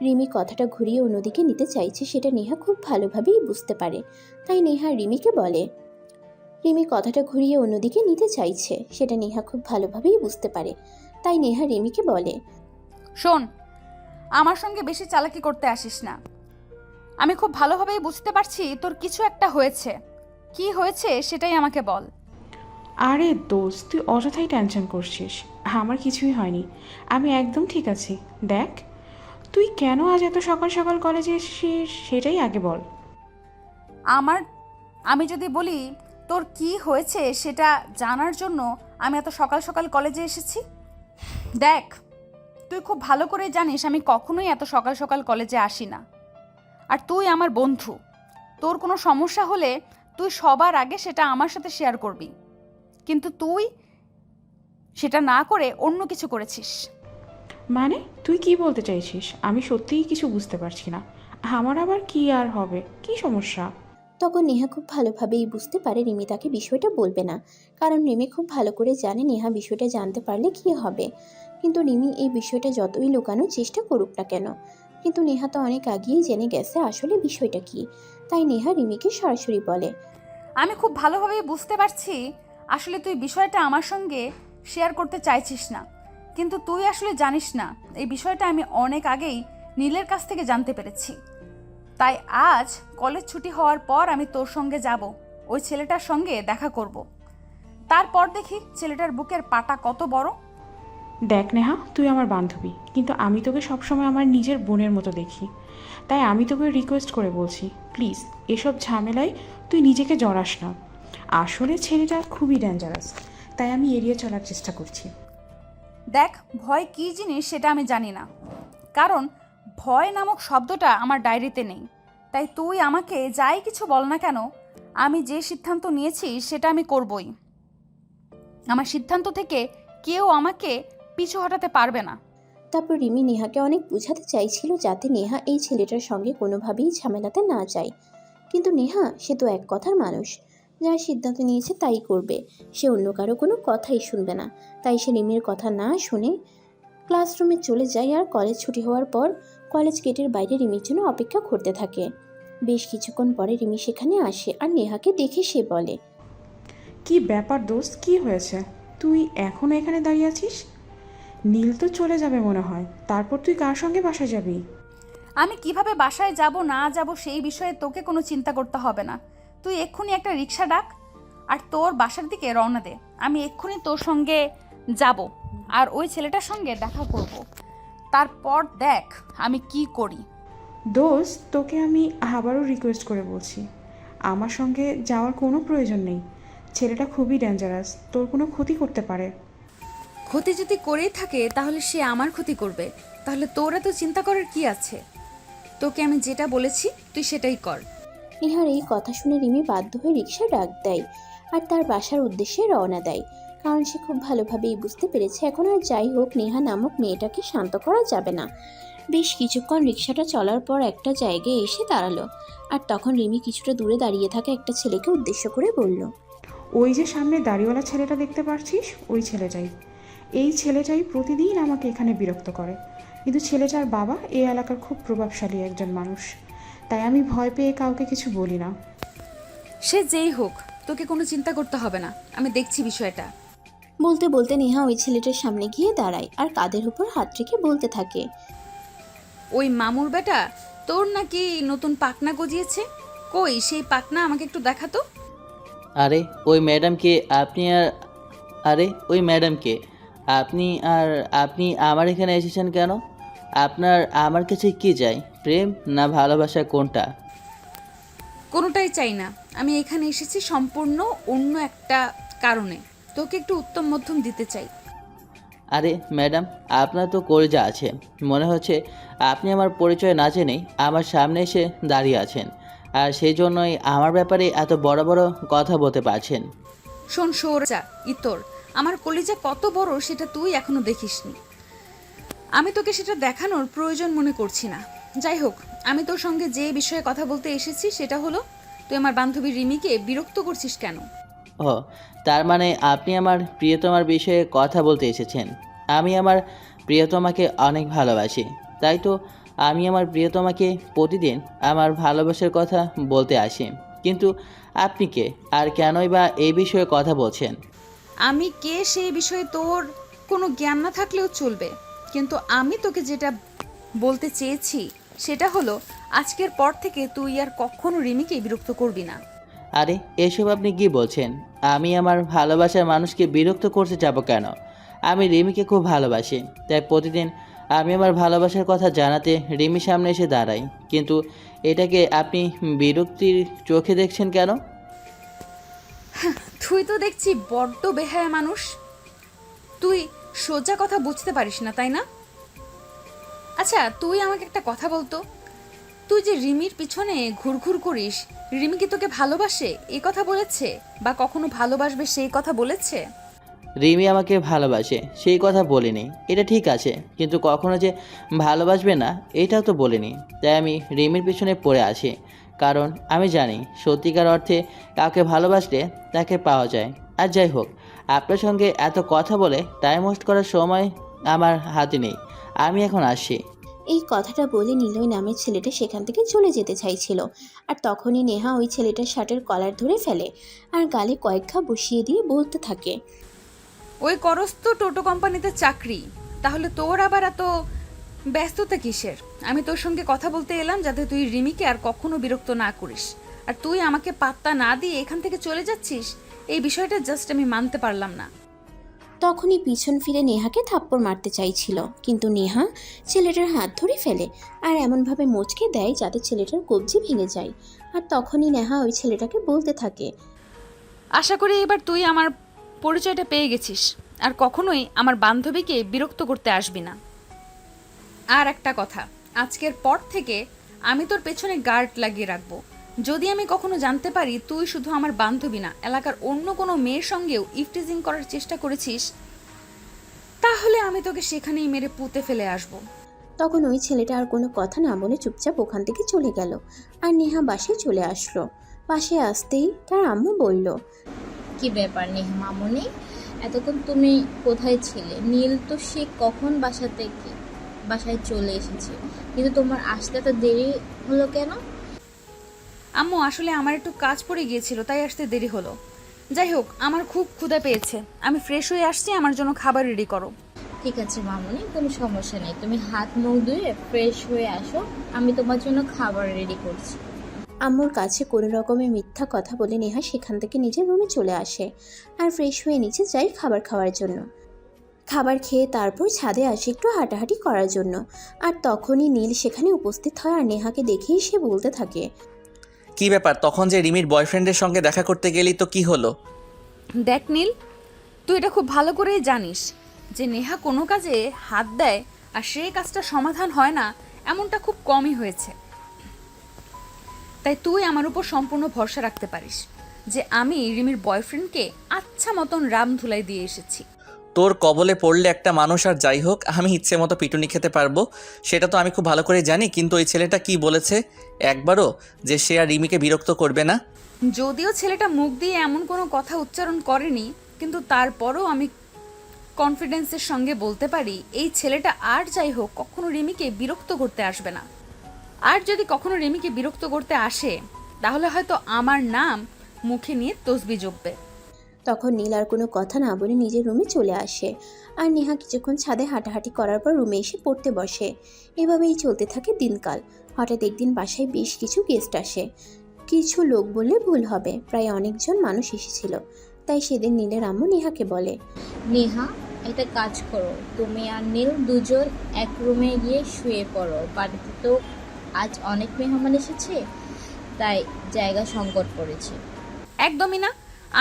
রিমি কথাটা ঘুরিয়ে অন্যদিকে নিতে চাইছে সেটা নেহা খুব ভালোভাবেই বুঝতে পারে, তাই নেহা রিমিকে বলে। রিমি কথাটা ঘুরিয়ে অন্যদিকে নিতে চাইছে সেটা নেহা খুব ভালোভাবেই বুঝতে পারে, তাই নেহা রিমিকে বলে। শোন, আমার সঙ্গে বেশি চালাকি করতে আসিস না। আমি খুব ভালোভাবেই বুঝতে পারছি তোর কিছু একটা হয়েছে। কি হয়েছে সেটাই আমাকে বল। আরে দোস্ত, তুই অযথাই টেনশন করছিস। আমার কিছুই হয়নি, আমি একদম ঠিক আছি। দেখ, তুই কেন আজ এত সকাল সকাল কলেজে এসেছিস সেটাই আগে বল। আমি যদি বলি তোর কি হয়েছে সেটা জানার জন্য আমি এত সকাল সকাল কলেজে এসেছি? দেখ, তুই খুব ভালো করে জানিস আমি কখনোই এত সকাল সকাল কলেজে আসি না। আর তুই আমার বন্ধু, তোর কোনো সমস্যা হলে তুই সবার আগে সেটা আমার সাথে শেয়ার করবি, কিন্তু তুই সেটা না করে অন্য কিছু করেছিস। মানে তুই কি বলতে চাইছিস? আমি সত্যিই কিছু বুঝতে পারছি না। আমার আবার কি আর হবে, কি সমস্যা? তখন নেহা খুব ভালোভাবেই বুঝতে পারে রিমি তাকে বিষয়টা বলবে না, কারণ রিমি খুব ভালো করে জানে নেহা বিষয়টা জানতে পারলে কী হবে। কিন্তু রিমি এই বিষয়টা যতই লুকানোর চেষ্টা করুক না কেন, কিন্তু নেহা তো অনেক আগেই জেনে গেছে আসলে বিষয়টা কী। তাই নেহা রিমিকে সরাসরি বলে। আমি খুব ভালোভাবেই বুঝতে পারছি আসলে তুই বিষয়টা আমার সঙ্গে শেয়ার করতে চাইছিস না, কিন্তু তুই আসলে জানিস না এই বিষয়টা আমি অনেক আগেই নীলের কাছ থেকে জানতে পেরেছি। তাই আজ কলেজ ছুটি হওয়ার পর আমি তোর সঙ্গে যাব, ওই ছেলেটার সঙ্গে দেখা করব। তারপর দেখি ছেলেটার বুকের পাটা কত বড়। দেখ নেহা, তুই আমার বান্ধবী, কিন্তু আমি তোকে সবসময় আমার নিজের বোনের মতো দেখি। তাই আমি তোকে রিকোয়েস্ট করে বলছি, প্লিজ এসব ঝামেলায় তুই নিজেকে জড়াস না। আসলে ছেলেটা খুবই ডেঞ্জারাস, তাই আমি এড়িয়ে চলার চেষ্টা করছি। দেখ, ভয় কী জিনিস সেটা আমি জানি না, কারণ ভয় নামক শব্দটা আমার ডায়েরিতে নেই। তাই তুই আমাকে যাই কিছু বল না কেন, আমি যে সিদ্ধান্ত নিয়েছি সেটা আমি করবই। আমার সিদ্ধান্ত থেকে কেউ আমাকে পিছু হটাতে পারবে না। তারপর রিমি নেহাকে অনেক বোঝাতে চাইছিল যাতে নেহা এই ছেলেটার সঙ্গে কোনোভাবেই ঝামেলাতে না যায়, কিন্তু নেহা সে তো এক কথার মানুষ, যার সিদ্ধান্ত নিয়েছে তাই করবে, সে অন্য কারো কোনো কথাই শুনবে না। তাই সে রিমির কথা না শুনে ক্লাসরুমে চলে যায় আর কলেজ ছুটি হওয়ার পর কলেজ গেটের বাইরে রিমির জন্য অপেক্ষা করতে থাকে। বেশ কিছুক্ষণ পরে রিমি সেখানে আসে আর নেহাকে দেখে সে বলে। কি ব্যাপার দোস্ত, কি হয়েছে? তুই এখনো এখানে দাঁড়িয়ে আছিস? নীল তো চলে যাবে মনে হয়, তারপর তুই কার সঙ্গে বাসায় যাবি? আমি কিভাবে বাসায় যাব না যাব সেই বিষয়ে তোকে কোনো চিন্তা করতে হবে না। তুই এক্ষুনি একটা রিক্সা ডাক আর তোর বাসার দিকে রওনা দে। আমি এক্ষুনি তোর সঙ্গে যাব আর ওই ছেলেটার সঙ্গে দেখা করব। তারপর দেখ আমি কি করি। দোস্ত, তোকে আমি আবারও রিকোয়েস্ট করে বলছি, আমার সঙ্গে যাওয়ার কোনো প্রয়োজন নেই। ছেলেটা খুবই ডেঞ্জারাস, তোর কোনো ক্ষতি করতে পারে। ক্ষতি যদি করেই থাকে তাহলে সে আমার ক্ষতি করবে, তাহলে তোর এত চিন্তা করার কি আছে? তোকে আমি যেটা বলেছি তুই সেটাই কর। নেহার এই কথা শুনে রিমি বাধ্য হয়ে রিক্সা ডাক দেয় আর তার বাসার উদ্দেশ্যে রওনা দেয়, কারণ সে খুব ভালোভাবেই বুঝতে পেরেছে এখন আর যাই হোক নেহা নামক মেয়েটাকে শান্ত করা যাবে না। বেশ কিছুক্ষণ রিক্সাটা চলার পর একটা জায়গায় এসে দাঁড়ালো, আর তখন রিমি কিছুটা দূরে দাঁড়িয়ে থাকা একটা ছেলেকে উদ্দেশ্য করে বলল। ওই যে সামনে দাড়িওয়ালা ছেলেটা দেখতে পাচ্ছিস, ওই ছেলেটাই। এই ছেলেটাই প্রতিদিন আমাকে এখানে বিরক্ত করে, কিন্তু ছেলেটার বাবা এই এলাকার খুব প্রভাবশালী একজন মানুষ, তাই আমি ভয় পেয়ে কাউকে কিছু বলি না। সে যেই হোক, তোকে কোনো চিন্তা করতে হবে না, আমি দেখছি বিষয়টা। বলতে বলতে নেহা ওই ছেলেটার সামনে গিয়ে দাঁড়ায় আর কাঁধের উপর হাত রেখে বলতে থাকে। ওই মামুর বেটা তোর নাকি নতুন পাকনা গজিয়েছে, কই সেই পাকনা আমাকে একটু দেখাতো। আরে ওই ম্যাডামকে আপনি আর আরে ওই ম্যাডামকে আপনি আর আপনি আমার এখানে এসেছেন কেন? আপনার আমার কাছে কি চাই? প্রেম না ভালোবাসা, কোনটা? কোনোটাই চাই না, আমি এখানে এসেছি সম্পূর্ণ অন্য একটা কারণে। তোকে একটু উত্তম মধ্যম দিতে চাই। আরে ম্যাডাম, আপনার তো কলিজা আছে, মনে হচ্ছে আপনি আমার পরিচয় না জেনেই আমার সামনে এসে দাঁড়িয়ে আছেন, আর সেই জন্যই আমার ব্যাপারে এত বড় বড় কথা বলতে পারছেন। শোন সৌরজা ইতর, আমার কলিজা কত বড় সেটা তুই এখনো দেখিসনি। আমি তোকে সেটা দেখানোর প্রয়োজন মনে করছি না। যাই হোক, আমি তোর সঙ্গে যে বিষয়ে কথা বলতে এসেছি সেটা হলো, তুই আমার বান্ধবী রিমিকে বিরক্ত করছিস কেন? ও, তার মানে আপনি আমার প্রিয়তমার বিষয়ে কথা বলতে এসেছেন। আমি আমার প্রিয়তমাকে অনেক ভালোবাসি, তাই তো আমি আমার প্রিয়তমাকে প্রতিদিন আমার ভালোবাসার কথা বলতে আসি, কিন্তু আপনি কে আর কেনই বা এই বিষয়ে কথা বলছেন? আমি কে সেই বিষয়ে তোর কোনো জ্ঞান না থাকলেও চলবে, কিন্তু আমি তোকে যেটা বলতে চেয়েছি সেটা হলো আজকের পর থেকে তুই আর কখনো রিমিকে বিরক্ত করবি না। আরে এসব আপনি কি বলছেন? আমি আমার ভালোবাসার মানুষকে বিরক্ত করতে যাব কেন? আমি রিমিকে খুব ভালোবাসি, তাই প্রতিদিন আমি আমার ভালোবাসার কথা জানাতে রিমির সামনে এসে দাঁড়াই, কিন্তু এটাকে আপনি বিরক্তির চোখে দেখছেন কেন? তুই তো দেখছি বড্ড বেহায়া মানুষ। তুই সোজা কথা বুঝতে পারিস না, তাই না? আচ্ছা, তুই আমাকে একটা কথা বলতো, তুই যে রিমির পিছনে ঘুরঘুর করিস, রিমি কি তোকে ভালোবাসে এই কথা বলেছে, বা কখনো ভালোবাসবে সেই কথা বলেছে? রিমি আমাকে ভালোবাসে সেই কথা বলিনি, এটা ঠিক আছে, কিন্তু কখনো যে ভালোবাসবে না এটাও তো বলিনি। তাই আমি রিমির পিছনে পড়ে আসি, কারণ আমি জানি সত্যিকার অর্থে কাউকে ভালোবাসলে তাকে পাওয়া যায়। আর যাই হোক, আপনার সঙ্গে এত কথা বলে টাইম ওয়েস্ট করার সময় আমার হাতে নেই, আমি এখন আসি। এই কথাটা বলে নিলয় নামের ছেলেটা সেখান থেকে চলে যেতে চাইছিল, আর তখনই নেহা ওই ছেলেটার শার্টের কলার ধরে ফেলে আর গালে কয়েক ঘা বসিয়ে দিয়ে বলতে থাকে, ওই করস তো টোটো কোম্পানিতে চাকরি, তাহলে তোর আবার এত ব্যস্ততা কিসের? আমি তোর সঙ্গে কথা বলতে এলাম যাতে তুই রিমিকে আর কখনো বিরক্ত না করিস, আর তুই আমাকে পাত্তা না দিয়ে এখান থেকে চলে যাচ্ছিস। এই বিষয়টা জাস্ট আমি মানতে পারলাম না। তখনই পিছন ফিরে নেহাকে থাপ্পড় মারতে চাইছিল, কিন্তু নেহা ছেলেটার হাত ধরে ফেলে আর এমনভাবে মোচকে দেয় যাতে ছেলেটার কবজি ভেঙে যায়। আর তখনই নেহা ওই ছেলেটাকে বলতে থাকে, আশা করি এবার তুই আমার পরিচয়টা পেয়ে গেছিস, আর কখনোই আমার বান্ধবীকে বিরক্ত করতে আসবি না। আর একটা কথা, আজকের পর থেকে আমি তোর পেছনে গার্ড লাগিয়ে রাখবো। যদি আমি কখনো জানতে পারি তুই শুধু আমার বান্ধবী না, এলাকার অন্য কোনো মেয়ের সঙ্গেও ইফটিজিং করার চেষ্টা করেছিস, তাহলে আমি তোকে সেখানেই মেরে পুঁতে ফেলে আসবো। তখন ওই ছেলেটা আর কোনো কথা না বলে চুপচাপ ওখান থেকে চলে গেল। আর নেহা বাসায় চলে আসলো। পাশে আসতেই তার আম্মু বলল, কি ব্যাপার নেহা মামনি, এতক্ষণ তুমি কোথায় ছিলে? নীল তো সে কখন বাসায় চলে এসেছে, কিন্তু তোমার আসতে তো দেরি হলো কেন? আম্মু, আসলে আমার একটু কাজ পড়ে গিয়েছিল, তাই আসতে দেরি হলো। যাই হোক, আমার খুব ক্ষুধা পেয়েছে, আমি ফ্রেশ হয়ে আসছি, আমার জন্য খাবার রেডি করো। ঠিক আছে মামনি, কোনো সমস্যা নেই, তুমি হাত মুখ ধুয়ে ফ্রেশ হয়ে আসো, আমি তোমার জন্য খাবার রেডি করছি। আম্মুর কাছে কোনো রকমের মিথ্যা কথা বলে নেহা সেখান থেকে নিজের রুমে চলে আসে আর ফ্রেশ হয়ে নিচে যায় খাবার খাওয়ার জন্য। খাবার খেয়ে তারপর ছাদে আসে একটু হাঁটাহাঁটি করার জন্য। আর তখনই নীল সেখানে উপস্থিত হয় আর নেহাকে দেখেই সে বলতে থাকে, কি ব্যাপার, তখন যে রিমির বয়ফ্রেন্ডের সঙ্গে দেখা করতে গেলি তো কি হলো? দেখ নীল, তুই এটা খুব ভালো করেই জানিস যে নেহা কোনো কাজে হাত দেয় আর সেই কাজটা সমাধান হয় না, এমনটা খুব কমই হয়েছে। তাই তুই আমার উপর সম্পূর্ণ ভরসা রাখতে পারিস যে আমি রিমির বয়ফ্রেন্ডকে আচ্ছা মতন রাম ধুলাই দিয়ে এসেছি। তোর কবলে পড়লে একটা মানুষ, আর যাই হোক আমি ইচ্ছে মতো পিটুনি খেতে পারবো, সেটা তো আমি খুব ভালো করে জানি। কিন্তু ওই ছেলেটা কি বলেছে একবারও যে সে আর রিমিকে বিরক্ত করবে না? যদিও ছেলেটা মুখ দিয়ে এমন কোনো কথা উচ্চারণ করেনি, কিন্তু তারপরও আমি কনফিডেন্সের সঙ্গে বলতে পারি এই ছেলেটা আর যাই হোক কখনো রিমিকে বিরক্ত করতে আসবে না। আর যদি কখনো রিমিকে বিরক্ত করতে আসে তাহলে হয়তো আমার নাম মুখে নিয়ে তসবি জপবে। তখন নীল আর কোনো কথা না বলে নিজের রুমে চলে আসে আর নেহা কিছুক্ষণ ছাদে হাঁটাহাঁটি করার পর রুমে এসে পড়তে বসে। এভাবেই চলতে থাকে দিনকাল। হঠাৎ একদিন বাসায় বেশ কিছু গেস্ট আসে। কিছু লোক বললে ভুল হবে, প্রায় অনেকজন মানুষ এসেছিল। তাই সেদিন নীলের আম্মু নেহাকে বলে, নেহা, একটা কাজ করো, তুমি আর নীল দুজন এক রুমে গিয়ে শুয়ে পড়ো, বাড়িতে তো আজ অনেক মেহমান এসেছে, তাই জায়গা সংকট পড়েছে। একদমই না,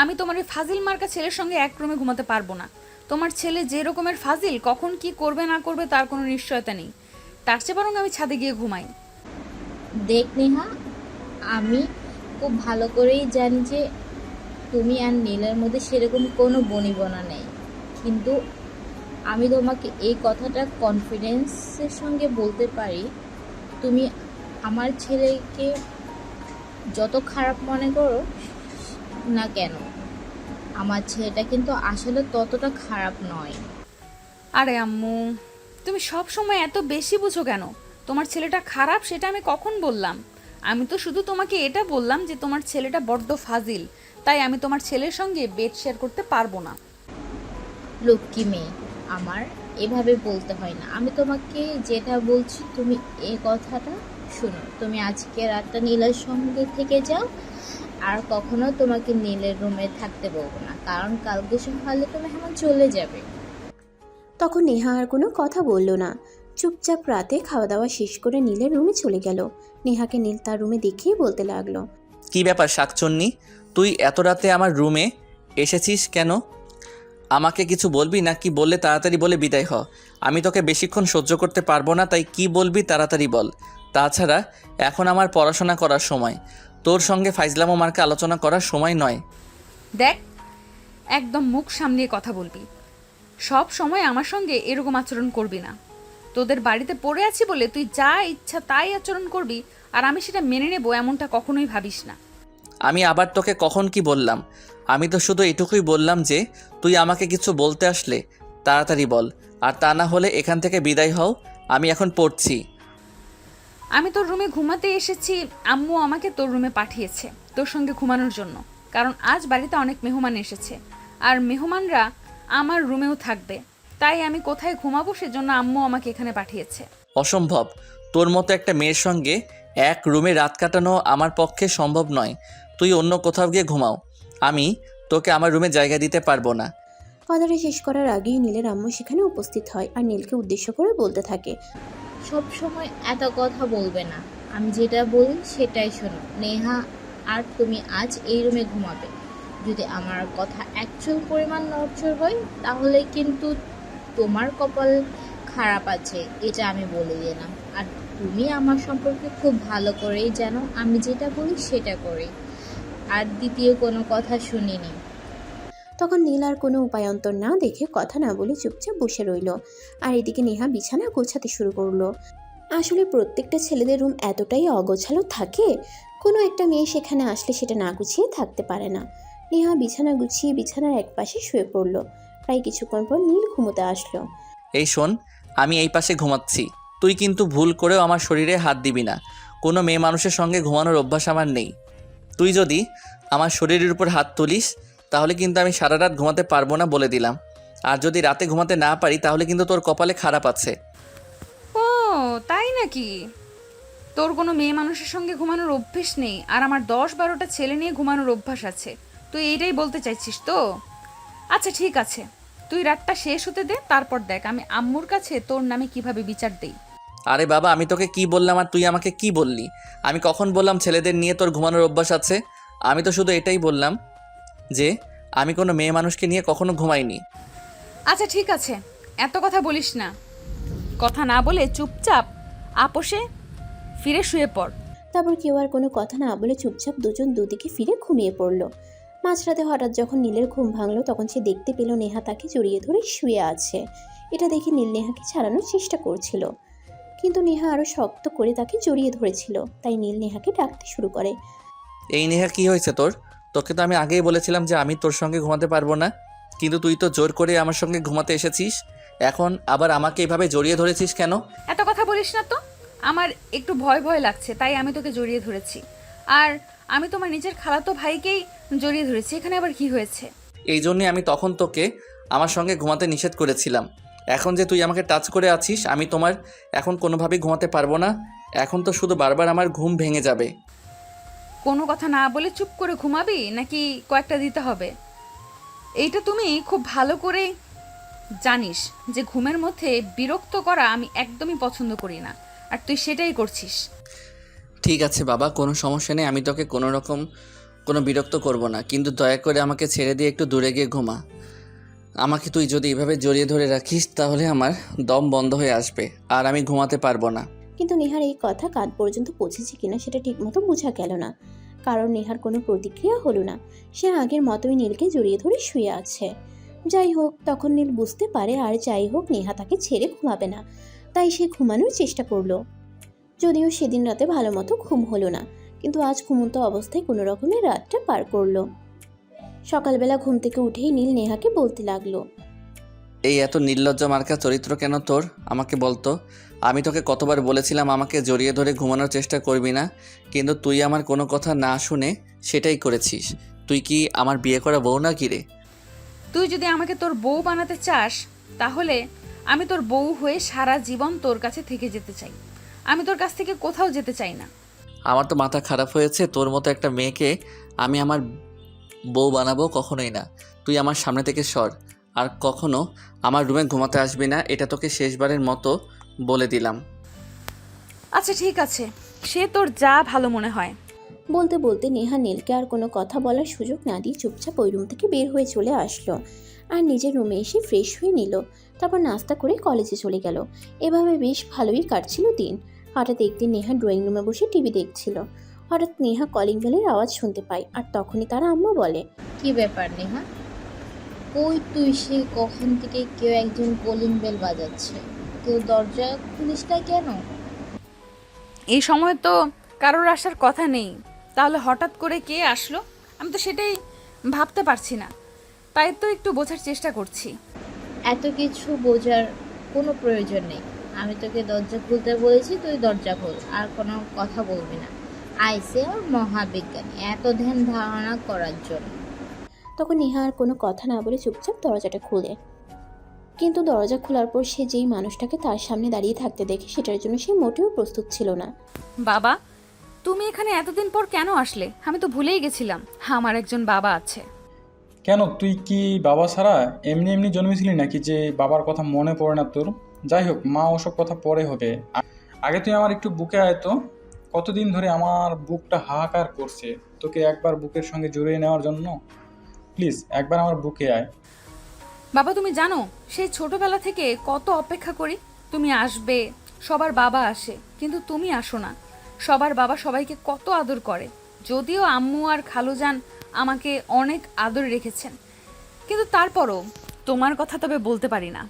আমি তোমার ওই ফাজিল মার্কা ছেলের সঙ্গে এক রুমে ঘুমাতে পারবো না। তোমার ছেলে যে রকমের ফাজিল, কখন কি করবে না করবে তার কোনো নিশ্চয়তা নেই। তার চেয়ে বরং আমি ছাদে গিয়ে ঘুমাই। দেখ নেহা, আমি খুব ভালো করেই জানি যে তুমি আর নীলের মধ্যে সেরকম কোনো বনিবনা নেই, কিন্তু আমি তোমাকে এই কথাটা কনফিডেন্সের সঙ্গে বলতে পারি, তুমি আমার ছেলেকে যত খারাপ মনে করো না কেন, আমার ছেলেটা কিন্তু আসলে ততটা খারাপ নয়। আরে আম্মু, তুমি সব সময় এত বেশি বুঝো কেন? তোমার ছেলেটা খারাপ সেটা আমি কখন বললাম? আমি তো শুধু তোমাকে এটা বললাম যে তোমার ছেলেটা বড্ড ফাজিল, তাই আমি তোমার ছেলের সঙ্গে বেড শেয়ার করতে পারবো না। লক্ষ্মী মেয়ে আমার, এভাবে বলতে হয় না। আমি তোমাকে যেটা বলছি তুমি এই কথাটা শোনো। তুমি আজকে রাতটা নীলের সঙ্গে থেকে যাও, আর কখনো তোমাকে নীলের রুমে থাকতে বলবো না, কারণ কালকে সকালে তুমি এখন চলে যাবে। তখন নেহা আর কোনো কথা বলল না। চুপচাপ রাতে খাওয়া দাওয়া শেষ করে নীলের রুমে চলে গেল। নেহাকে নীল তার রুমে দেখেই বলতে লাগলো, কি ব্যাপার শাকচন্নি, তুই এত রাতে আমার রুমে এসেছিস কেন? আমাকে কিছু বলবি না? কি বললে তাড়াতাড়ি বলে বিদায় হ। আমি তোকে বেশিক্ষণ সহ্য করতে পারবো না, তাই কি বলবি তাড়াতাড়ি বল। তাছাড়া এখন আমার পড়াশোনা করার সময়, তোর সঙ্গে ফাইজলামো মার্কা আলোচনা করার সময় নয়। দেখ, একদম মুখ সামলিয়ে কথা বলবি। সব সময় আমার সঙ্গে এরকম আচরণ করবি না। তোদের বাড়িতে পড়ে আছি বলে তুই যা ইচ্ছা তাই আচরণ করবি, আর আমি সেটা মেনে নেব এমনটা কখনোই ভাবিস না। আমি আবার তোকে কখন কি বললাম? আমি তো শুধু এটুকুই বললাম যে তুই আমাকে কিছু বলতে আসলে তাড়াতাড়ি বল, আর তা না হলে এখান থেকে বিদায় হও। আমি এখন পড়ছি। আমি তোর রুমে ঘুমাতে এসেছি, আম্মু আমাকে তোর রুমে পাঠিয়েছে তোর সঙ্গে ঘুমানোর জন্য, কারণ আজ বাড়িতে অনেক মেহমান এসেছে, আর মেহমানরা আমার রুমেও থাকবে। তাই আমি কোথায় ঘুমাবো সেজন্য আম্মু আমাকে এখানে পাঠিয়েছে। অসম্ভব, তোর মতো একটা মেয়ের সঙ্গে এক রুমে রাত কাটানো আমার পক্ষে সম্ভব নয়। তুই অন্য কোথাও গিয়ে ঘুমাও, আমি তোকে আমার রুমে জায়গা দিতে পারবো না। কথাটা শেষ করার আগেই নীলের আম্মু সেখানে উপস্থিত হয় আর নীলকে উদ্দেশ্য করে বলতে থাকে, সব সময় এত কথা বলবে না, আমি যেটা বলি সেটাই শোনো। নেহা আর তুমি আজ এই রুমে ঘুমাবে। যদি আমার কথা অ্যাকচুয়াল পরিমাণ নড়চড় হয় তাহলে কিন্তু তোমার কপাল খারাপ আছে, এটা আমি বলে দিলাম। আর তুমি আমার সম্পর্কে খুব ভালো করেই জানো, আমি যেটা বলি সেটা করি, আর দ্বিতীয় কোনো কথা শুনিনি। তখন নীল আর কোনো উপায়ন্তর না দেখে কথা না বলে চুপচাপ বসে রইল। আর এদিকে নেহা বিছানা গোছাতে শুরু করলো। আসলে প্রত্যেকটা ছেলেদের রুম এতটাই অগোছালো থাকে, কোনো একটা মেয়ে সেখানে আসলে সেটা না গুছিয়ে থাকতে পারে না। নেহা বিছানা গুছিয়ে বিছানার এক পাশে শুয়ে পড়ল। প্রায় কিছুক্ষণ পর নীল ঘুমোতে আসলো। এই শোন, আমি এই পাশে ঘুমাচ্ছি, তুই কিন্তু ভুল করেও আমার শরীরে হাত দিবি না। কোনো মেয়ে মানুষের সঙ্গে ঘুমানোর অভ্যাস আমার নেই। তুই যদি আমার শরীরের উপর হাত তুলিস তাহলে কিন্তু আমি সারা রাত ঘুমাতে পারবো না বলে দিলাম। আর যদি রাতে ঘুমাতে না পারি তাহলে কিন্তু তোর কপালে খারাপ আছে। ও তাই নাকি? তোর কোনো মেয়ে মানুষের সঙ্গে ঘুমানোর অভ্যেস নেই, আর আমার 10-12টা ছেলে নিয়ে ঘুমানোর অভ্যাস আছে। তুই এইটাই বলতে চাইছিস তো? আচ্ছা ঠিক আছে, তুই রাতটা শেষ হতে দে, তারপর দেখ আমি আম্মুর কাছে তোর নামে কিভাবে বিচার দেই। আরে বাবা, আমি তোকে কি বললাম আর তুই আমাকে কি বললি? আমি কখন বললাম ছেলেদের নিয়ে তোর ঘুমানোর অভ্যাস আছে? আমি তো শুধু এটাই বললাম যে আমি কোনো মেয়ে মানুষকে নিয়ে কখনো ঘুমাইনি। আচ্ছা ঠিক আছে, এত কথা বলিস না। কথা না বলে চুপচাপ আপোষে ফিরে শুয়ে পড়। তারপর কেউ আর কোনো কথা না বলে চুপচাপ দুজন দুদিকে ফিরে ঘুমিয়ে পড়ল। মাঝরাতে হঠাৎ যখন নীলের ঘুম ভাঙলো তখন সে দেখতে পেল নেহা তাকে জড়িয়ে ধরে শুয়ে আছে। এটা দেখে নীল নেহাকে ছাড়ানোর চেষ্টা করছিল, কিন্তু নেহা আরও শক্ত করে তাকে জড়িয়ে ধরেছিল। তাই নীল নেহাকে ডাকতে শুরু করে, এই নেহা, কি হয়েছে তোর? তোকে তো আমি আগেই বলেছিলাম যে আমি তোর সঙ্গে ঘুমাতে পারবো না, কিন্তু তুই তো জোর করে আমার সঙ্গে ঘুমাতে এসেছিস। এখন আবার আমাকে এভাবে জড়িয়ে ধরেছিস কেন? এত কথা বলিস না তো, আমার একটু ভয় ভয় লাগছে তাই আমি তোকে জড়িয়ে ধরেছি। আর আমি তোমার নিজের খালাতো ভাইকেই জড়িয়ে ধরেছি, এখানে আবার কি হয়েছে? এই জন্যে আমি তখন তোকে আমার সঙ্গে ঘুমাতে নিষেধ করেছিলাম। এখন যে তুই আমাকে টাচ করে আছিস, আমি তোমার এখন কোনোভাবেই ঘুমাতে পারবো না। এখন তো শুধু বারবার আমার ঘুম ভেঙে যাবে। কোনো কথা না বলে চুপ করে ঘুমাবি নাকি কয়েকটা দিতে হবে? এইটা তুমি খুব ভালো করে জানিস যে ঘুমের মধ্যে বিরক্ত করা আমি একদমই পছন্দ করি না, আর তুই সেটাই করছিস। ঠিক আছে বাবা, কোনো সমস্যা নেই, আমি তোকে কোনো বিরক্ত করব না, কিন্তু দয়া করে আমাকে ছেড়ে দিয়ে একটু দূরে গিয়ে ঘুমা। আমাকে তুই যদি এভাবে জড়িয়ে ধরে রাখিস তাহলে আমার দম বন্ধ হয়ে আসবে আর আমি ঘুমাতে পারবো না। কিন্তু নেহার এই কথা কান পর্যন্ত পৌঁছেছে কিনা সেটা ঠিকমতো বোঝা গেল না, কারণ নেহার কোনো প্রতিক্রিয়া হলো না। সে আগের মতোই নীলকে জড়িয়ে ধরে শুয়ে আছে। যাই হোক, তখন নীল বুঝতে পারে আর যাই হোক নেহা তাকে ছেড়ে ঘুমাবে না, তাই সে ঘুমানোর চেষ্টা করলো। যদিও সেদিন রাতে ভালো মতো ঘুম হলো না, কিন্তু আজ ঘুমন্ত অবস্থায় কোনো রকমে রাতটা পার করলো। সকালবেলা ঘুম থেকে উঠেই নীল নেহাকে বলতে লাগলো, এই এত নির্লজ্জ মার্কা চরিত্র কেন তোর? আমাকে বলতো। আমি তোকে কতবার বলেছিলাম আমাকে জড়িয়ে ধরে ঘুমানোর চেষ্টা করবি না, কিন্তু তুই আমার কোনো কথা না শুনে সেটাই করেছিস। তুই কি আমার বিয়ে করা বউ না কি রে? তুই যদি আমাকে তোর বউ বানাতে চাস তাহলে আমি তোর বউ হয়ে সারা জীবন তোর কাছে থেকে যেতে চাই। আমি তোর কাছ থেকে কোথাও যেতে চাই না। আমার তো মাথা খারাপ হয়েছে, তোর মতো একটা মেয়েকে আমি আমার বউ বানাবো কখনোই না। তুই আমার সামনে থেকে সর, আর কখনো আমার রুমে ঘুমাতে আসবি না, এটা তোকে শেষবারের মতো বলে দিলাম। আচ্ছা ঠিক আছে, সে তোর যা ভালো মনে হয়। বলতে বলতে নেহা নীলকে আর কোনো কথা বলার সুযোগ না দিয়ে চুপচাপ ওই রুম থেকে বের হয়ে চলে আসলো আর নিজের রুমে এসে ফ্রেশ হয়ে নিল। তারপর নাস্তা করে কলেজে চলে গেল। এভাবে বেশ ভালোই কাটছিল দিন। হঠাৎ একদিন নেহা ড্রয়িং রুমে বসে টিভি দেখছিল। হঠাৎ নেহা কলিং বেলের আওয়াজ শুনতে পায়, আর তখনই তার আম্মা বলে, কি ব্যাপার নেহা? কই তুই? সে কখন থেকে কেউ একজন কলিং বেল বাজাচ্ছে, কেউ দরজা খুলিস না কেন? এই সময় তো কারোর আসার কথা নেই, তাহলে হঠাৎ করে কে আসলো? আমি তো সেটাই ভাবতে পারছি না, তাই তো একটু বোঝার চেষ্টা করছি। এত কিছু বোঝার কোনো প্রয়োজন নেই। আমি তোকে দরজা খুলতে বলেছি, তুই দরজা খোল, আর কোনো কথা বলবি না। আইসে আর মহাবিজ্ঞানী এত ধ্যান ধারণা করার জন্য। তখন নেহা আর কোনো কথা না বলে চুপচাপ দরজাটা খুলে। কিন্তু দরজা খোলার পর সে যেই মানুষটাকে তার সামনে দাঁড়িয়ে থাকতে দেখে সেটার জন্য সে মোটেও প্রস্তুত ছিল না। বাবা, তুমি এখানে এতদিন পর কেন আসলে? আমি তো ভুলেই গেছিলাম আমার একজন বাবা আছে। কেন, তুই কি বাবা ছাড়া এমনি এমনি জন্মেছিলি নাকি যে বাবার কথা মনে পড়ে না তোর? যাই হোক, মা ওসব কথা পরে হবে। আগে তুই আমার একটু বুকে আয় তো। কতদিন ধরে আমার বুকটা হাহাকার করছে তোকে একবার বুকের সঙ্গে জড়িয়ে নেওয়ার জন্য। প্লিজ একবার আমার বুকে আয়। বাবা, তুমি জানো সেই ছোটবেলা থেকে কত অপেক্ষা করি তুমি আসবে। সবার বাবা আসে, কিন্তু তুমি আসো না। সবার বাবা সবাইকে কত আদর করে, যদিও আম্মু আর খালুজান আমাকে অনেক আদর রেখেছেন, কিন্তু তারপরও তোমার কথা তবে বলতে পারি না।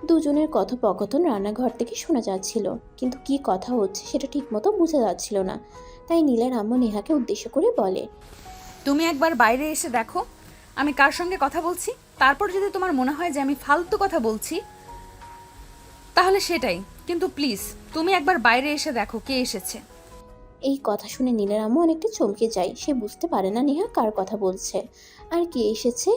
দুজনের কথোপকথন রান্নাঘর থেকে শোনা যাচ্ছিল, কিন্তু কি কথা হচ্ছে সেটা ঠিকমতো বোঝা যাচ্ছিল না। তাই নীলার আম্মু নেহাকে উদ্দেশ্য করে বলে, তুমি একবার বাইরে এসে দেখো আমি কার সঙ্গে কথা বলছি। তারপর যদি তোমার মনে হয় যে আমি ফালতু কথা বলছি তাহলে সেটাই, কিন্তু প্লিজ তুমি একবার বাইরে এসে দেখো কে এসেছে। এই কথা শুনে নীলার আম্মু অনেকটা চমকে যায়। সে বুঝতে পারে না নেহা কার কথা বলছে আর কে এসেছে।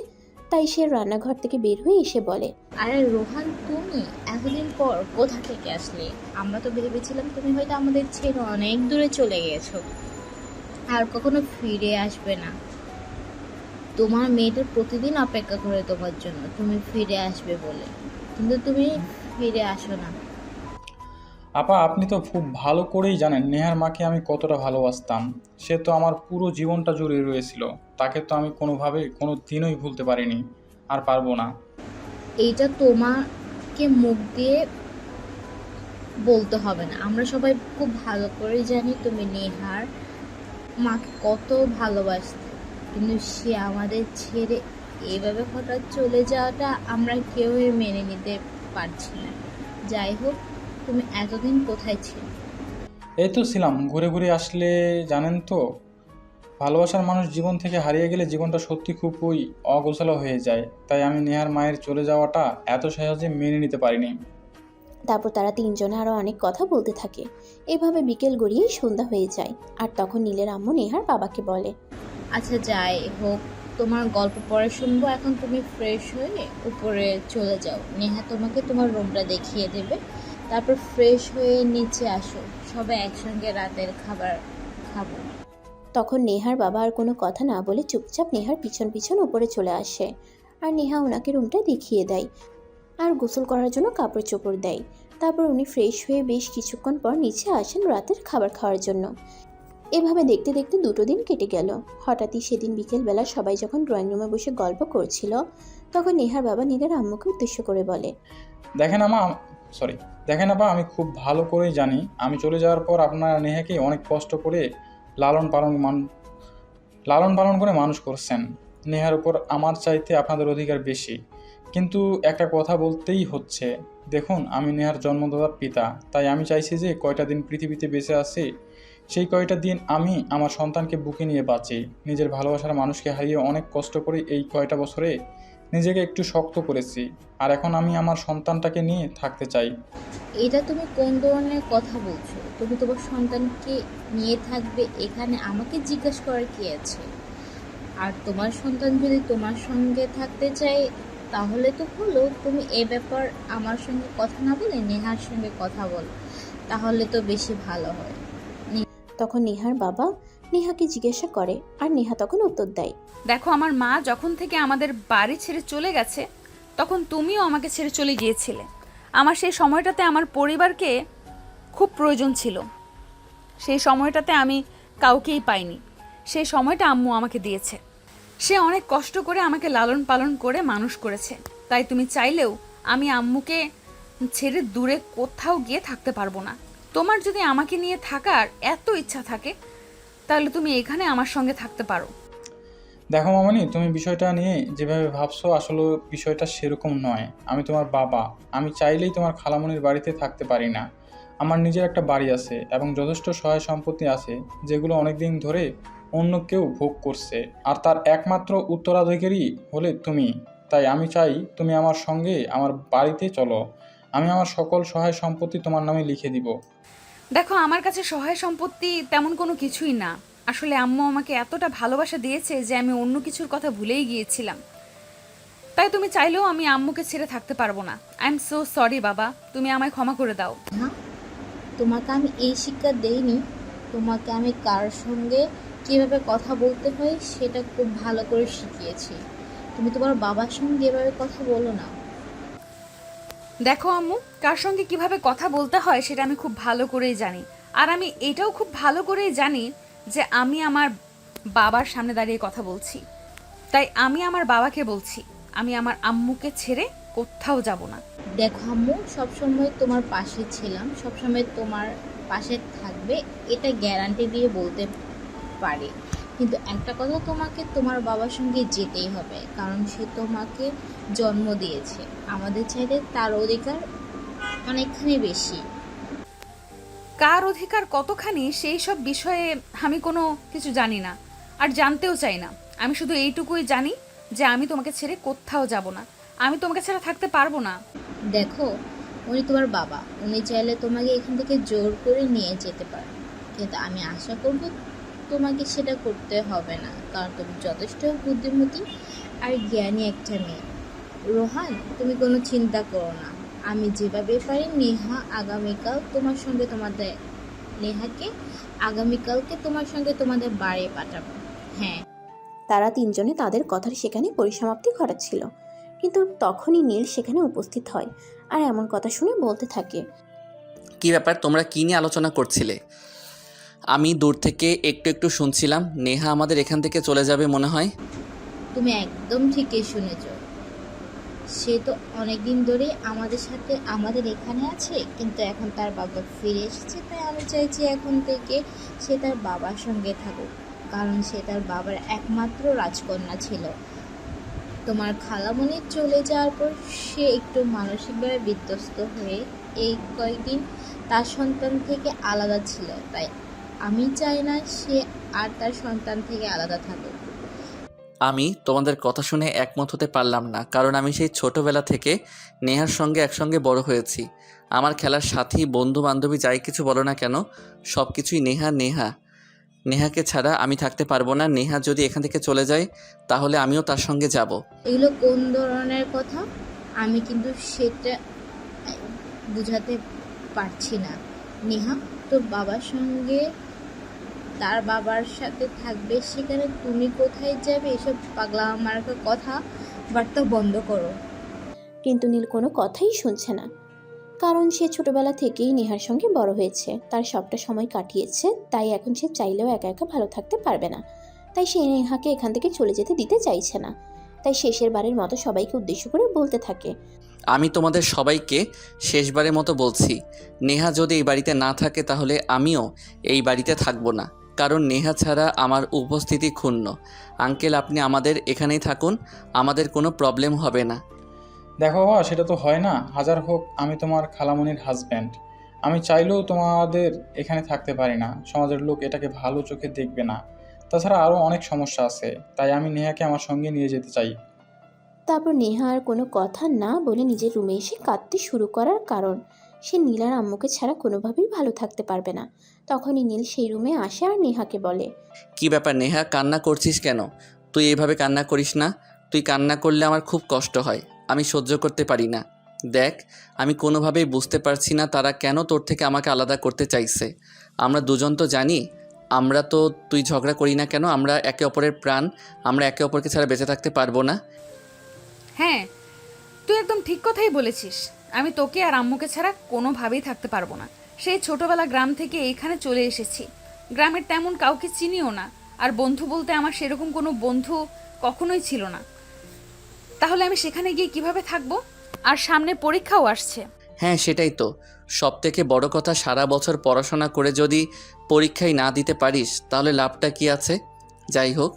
তাই সে রান্নাঘর থেকে বের হয়ে এসে বলে, আরে রোহান, তুমি এতদিন পর কোথা থেকে আসলে? আমরা তো ভেবেছিলাম তুমি হয়তো আমাদের ছেড়ে অনেক দূরে চলে গেছো, আর কখনো ফিরে আসবে না। তোমার মেয়েটার প্রতিদিন অপেক্ষা করে তোমার জন্য, তুমি ফিরে আসবে বলে, কিন্তু তুমি ফিরে আসো না। আপা, আপনি তো খুব ভালো করেই জানেন নেহার মাকে আমি কতটা ভালোবাসতাম। সে তো আমার পুরো জীবনটা জুড়ে রয়েছিল। তাকে তো আমি কোনোভাবে কোনো দিনই ভুলতে পারিনি, আর পারবো না। এইটা তোমাকে মুখ দিয়ে বলতে হবে না, আমরা সবাই খুব ভালো করে জানি তুমি নেহার মাকে কত ভালোবাসতে, কিন্তু সে আমাদের ছেড়ে এইভাবে হঠাৎ চলে যাওয়াটা আমরা কেউই মেনে নিতে পারছি না। যাই হোক, তুমি এতদিন কোথায় ছিলে? এই তো ছিলাম, ঘুরে ঘুরে আসলে। জানেন তো, ভালোবাসার মানুষ জীবন থেকে হারিয়ে গেলে জীবনটা সত্যি খুবই অগোছালো হয়ে যায়। তাই আমি নেহার মায়ের চলে যাওয়াটা এত সহজে মেনে নিতে পারিনি। তারপর তারা তিনজনে আরো অনেক কথা বলতে থাকে। এভাবে বিকেল গড়িয়েই সন্ধ্যা হয়ে যায়। আর তখন নীলের আম্মু নেহার বাবাকে বলে, আচ্ছা যাই হোক, তোমার গল্প পরে শুনবো, এখন তুমি ফ্রেশ হয়ে উপরে চলে যাও। নেহা তোমাকে তোমার রুমটা দেখিয়ে দেবে, তারপর ফ্রেশ হয়ে নিচে আসো, সবাই একসঙ্গে রাতের খাবার খাবো। তখন নেহার বাবা আর কোনো কথা না বলে চুপচাপ নেহার পিছন পিছন উপরে চলে আসে। আর নেহা ওনাকে রুমটা দেখিয়ে দেয় আর গোসল করার জন্য কাপড় চোপড় দেয়। তারপর উনি ফ্রেশ হয়ে বেশ কিছুক্ষণ পর নিচে আসেন রাতের খাবার খাওয়ার জন্য। এভাবে দেখতে দেখতে 2 দিন কেটে গেল। হঠাৎই সেদিন বিকেলবেলা সবাই যখন ড্রয়িং রুমে বসে গল্প করছিল, তখন নেহার বাবা নীলের আম্মুকে উদ্দেশ্য করে বলে, দেখেন আপা, আমি খুব ভালো করেই জানি আমি চলে যাওয়ার পর আপনারা নেহাকে অনেক কষ্ট করে লালন পালন করে মানুষ করছেন। নেহার উপর আমার চাইতে আপনাদের অধিকার বেশি। কিন্তু একটা কথা বলতেই হচ্ছে, দেখুন, আমি নেহার জন্মদাতার পিতা। তাই আমি চাইছি যে কয়টা দিন পৃথিবীতে বেঁচে আছি, সেই কয়টা দিন আমি আমার সন্তানকে বুকে নিয়ে বাঁচি। নিজের ভালোবাসার মানুষকে হারিয়ে অনেক কষ্ট করে এই কয়টা বছরে নিজেকে একটু শক্ত করেছি, আর এখন আমি আমার সন্তানটাকে নিয়ে থাকতে চাই। এটা তুমি কোন ধরনের কথা বলছো? তুমি তোমার সন্তানকে নিয়ে থাকবে এখানে, আমাকে জিজ্ঞাসা করার কি আছে? আর তোমার সন্তান যদি তোমার সঙ্গে থাকতে চায় তাহলে তো হলো, তুমি এ ব্যাপার আমার সঙ্গে কথা না বলে নেহার সঙ্গে কথা বলো, তাহলে তো বেশি ভালো হয়। তখন নেহার বাবা নেহাকে জিজ্ঞাসা করে আর নেহা তখন উত্তর দেয়। দেখো, আমার মা যখন থেকে আমাদের বাড়ি ছেড়ে চলে গেছে তখন তুমিও আমাকে ছেড়ে চলে গিয়েছিলে। আমার সেই সময়টাতে আমার পরিবারকে খুব প্রয়োজন ছিল। সেই সময়টাতে আমি কাউকেই পাইনি। সেই সময়টা আম্মু আমাকে দিয়েছে। সে অনেক কষ্ট করে আমাকে লালন পালন করে মানুষ করেছে। তাই তুমি চাইলেও আমি আম্মুকে ছেড়ে দূরে কোথাও গিয়ে থাকতে পারবো না। তোমার যদি আমাকে নিয়ে থাকার এত ইচ্ছা থাকে তাহলে তুমি এখানে আমার সঙ্গে থাকতে পারো। দেখো মামনি, তুমি বিষয়টা নিয়ে যেভাবে ভাবছো আসলে বিষয়টা সেরকম নয়। আমি তোমার বাবা, আমি চাইলেই তোমার খালামণির বাড়িতে থাকতে পারি না। আমার নিজের একটা বাড়ি আছে এবং যথেষ্ট সহায় সম্পত্তি আছে, যেগুলো অনেক দিন ধরে অন্য কেউ ভোগ করছে, আর তার একমাত্র উত্তরাধিকারী হলে তুমি। তাই আমি চাই তুমি আমার সঙ্গে আমার বাড়িতে চলো। আমি আমার সকল সহায় সম্পত্তি তোমার নামে লিখে দিব। দেখো, আমার কাছে সহায় সম্পত্তি তেমন কোনো কিছুই না। আসলে আম্মু আমাকে এতটা ভালোবাসা দিয়েছে যে আমি অন্য কিছুর কথা ভুলেই গিয়েছিলাম। তাই তুমি চাইলেও আমি আম্মুকে ছেড়ে থাকতে পারবো না। আই এম সো সরি বাবা, তুমি আমায় ক্ষমা করে দাও। হ্যাঁ, তোমাকে আমি এই শিক্ষা দেইনি। তোমাকে আমি কার সঙ্গে কীভাবে কথা বলতে হয় সেটা খুব ভালো করে শিখিয়েছি। তুমি তোমার বাবার সঙ্গে এভাবে কথা বলো না। দেখো আম্মু, কার সঙ্গে কিভাবে কথা বলতে হয় সেটা আমি খুব ভালো করেই জানি। আর আমি এটাও খুব ভালো করেই জানি যে আমি আমার বাবার সামনে দাঁড়িয়ে কথা বলছি। তাই আমি আমার বাবাকে বলছি, আমি আমার আম্মুকে ছেড়ে কোথাও যাব না। দেখো আম্মু, সবসময় তোমার পাশে ছিলাম, সবসময় তোমার পাশে থাকবে, এটা গ্যারান্টি দিয়ে বলতে পারি। কিন্তু একটা কথা, তোমাকে তোমার বাবার সঙ্গে যেতেই হবে, কারণ সে তোমাকে জন্ম দিয়েছে। আমাদের চাইতে তার অধিকার অনেকখানি বেশি। কার অধিকার কতখানি সেই সব বিষয়ে আমি কোনো কিছু জানি না, আর জানতেও চাই না। আমি শুধু এইটুকুই জানি যে আমি তোমাকে ছেড়ে কোথাও যাব না। আমি তোমাকে ছাড়া থাকতে পারবো না। দেখো, উনি তোমার বাবা, উনি চাইলে তোমাকে এখান থেকে জোর করে নিয়ে যেতে পারেন, কিন্তু আমি আশা করব তোমাকে সেটা করতে হবে না, কারণ তুমি যথেষ্ট বুদ্ধিমতী আর জ্ঞানী একটা মেয়ে। রোহান, তুমি কোনো চিন্তা করো না। আমি যেভাবে পারি নেহাকে আগামীকালকে তোমার সঙ্গে তোমাদের বাড়ি পাঠাবো। হ্যাঁ। তারা তিনজনে তাদের কথার সেখানে পরিসমাপ্তি ঘটাচ্ছিল, কিন্তু তখনই নীল সেখানে উপস্থিত হয় আর এমন কথা শুনে বলতে থাকে। কি ব্যাপার, তোমরা কী নিয়ে আলোচনা করছিলে? আমি দূর থেকে একটু একটু শুনছিলাম। নেহা আমাদের এখান থেকে চলে যাবে মনে হয়। তুমি একদম ঠিকই শুনেছ। সে তো অনেকদিন ধরেই আমাদের সাথে আমাদের এখানে আছে, কিন্তু এখন তার বাবা ফিরে এসেছে, তাই আমি চাইছি এখন থেকে সে তার বাবার সঙ্গে থাকুক, কারণ সে তার বাবার একমাত্র রাজকন্যা ছিল। তোমার খালামণি চলে যাওয়ার পর সে একটু মানসিকভাবে বিধ্বস্ত হয়ে এই কয়েকদিন তার সন্তান থেকে আলাদা ছিল। তাই আমি চাই না সে আর তার সন্তান থেকে আলাদা থাকুক। আমি তোমাদের কথা শুনে একমত হতে পারলাম না, কারণ আমি সেই ছোটোবেলা থেকে নেহার সঙ্গে একসঙ্গে বড় হয়েছি। আমার খেলার সাথী, বন্ধু বান্ধবী যাই কিছু বলো না কেন, সব কিছুই নেহাকে ছাড়া আমি থাকতে পারবো না। নেহা যদি এখান থেকে চলে যায় তাহলে আমিও তার সঙ্গে যাব। এগুলো কোন ধরনের কথা? আমি কিন্তু সেটা বুঝাতে পারছি না। নেহা তোর বাবার সঙ্গে, তার বাবার সাথে থাকবে, সেখানে তুমি কোথায় যাবে? এসব পাগলা আমার কথা বার্তা বন্ধ করো। কিন্তু নীল কোনো কথাই শুনছে না, কারণ সে ছোটবেলা থেকেই নেহার সঙ্গে বড় হয়েছে, তার সবটা সময় কাটিয়েছে। তাই এখন সে চাইলেও একা একা ভালো থাকতে পারবে না। তাই সে নেহাকে এখান থেকে চলে যেতে দিতে চাইছে না। তাই শেষের বারের মতো সবাইকে উদ্দেশ্য করে বলতে থাকে। আমি তোমাদের সবাইকে শেষবারের মতো বলছি, নেহা যদি এই বাড়িতে না থাকে তাহলে আমিও এই বাড়িতে থাকবো না, কারণ নেহা ছাড়া আমার উপস্থিতি ক্ষুণ্ণ। আঙ্কেল, আপনি আমাদের এখানেই থাকুন, আমাদের কোনো প্রবলেম হবে না। দেখো বাবা, সেটা তো হয় না। হাজার হোক আমি তোমার খালামণির হাজব্যান্ড। আমি চাইলেও তোমাদের এখানে থাকতে পারি না। সমাজের লোক এটাকে ভালো চোখে দেখবে না। তাছাড়া আরও অনেক সমস্যা আছে, তাই আমি নেহাকে আমার সঙ্গে নিয়ে যেতে চাই। তারপর নেহা আর কোনো কথা না বলে নিজের রুমে এসে কাঁদতে শুরু করার কারণ সে নীল আর আম্মুকে ছাড়া কোনোভাবেই ভালো থাকতে পারবে না। তখনই নীল সেই রুমে আসে আর নেহাকে বলে, কি ব্যাপার নেহা, কান্না করছিস কেন? তুই এইভাবে কান্না করিস না। তুই কান্না করলে আমার খুব কষ্ট হয়, আমি সহ্য করতে পারি না। দেখ, আমি কোনোভাবেই বুঝতে পারছি না তারা কেন তোর থেকে আমাকে আলাদা করতে চাইছে। আমরা দুজন তো জানি, আমরা তো, তুই ঝগড়া করি না কেন, আমরা একে অপরের প্রাণ, আমরা একে অপরকে ছাড়া বেঁচে থাকতে পারবো না। হ্যাঁ, তুই একদম ঠিক কথাই বলেছিস। আমি তোকে আর আম্মুকে ছাড়া কোনোভাবেই থাকতে পারবো না। সেই ছোটবেলা গ্রাম থেকে এইখানে চলে এসেছি, গ্রামের তেমন কাউকে চিনিও না, আর বন্ধু বলতে আমার সেরকম কোনো বন্ধু কখনোই ছিল না। তাহলে আমি সেখানে গিয়ে কিভাবে থাকবো? আর সামনে পরীক্ষাও আসছে। হ্যাঁ সেটাই তো, সব থেকে বড় কথা, সারা বছর পড়াশোনা করে যদি পরীক্ষায় না দিতে পারিস তাহলে লাভটা কি আছে? যাই হোক,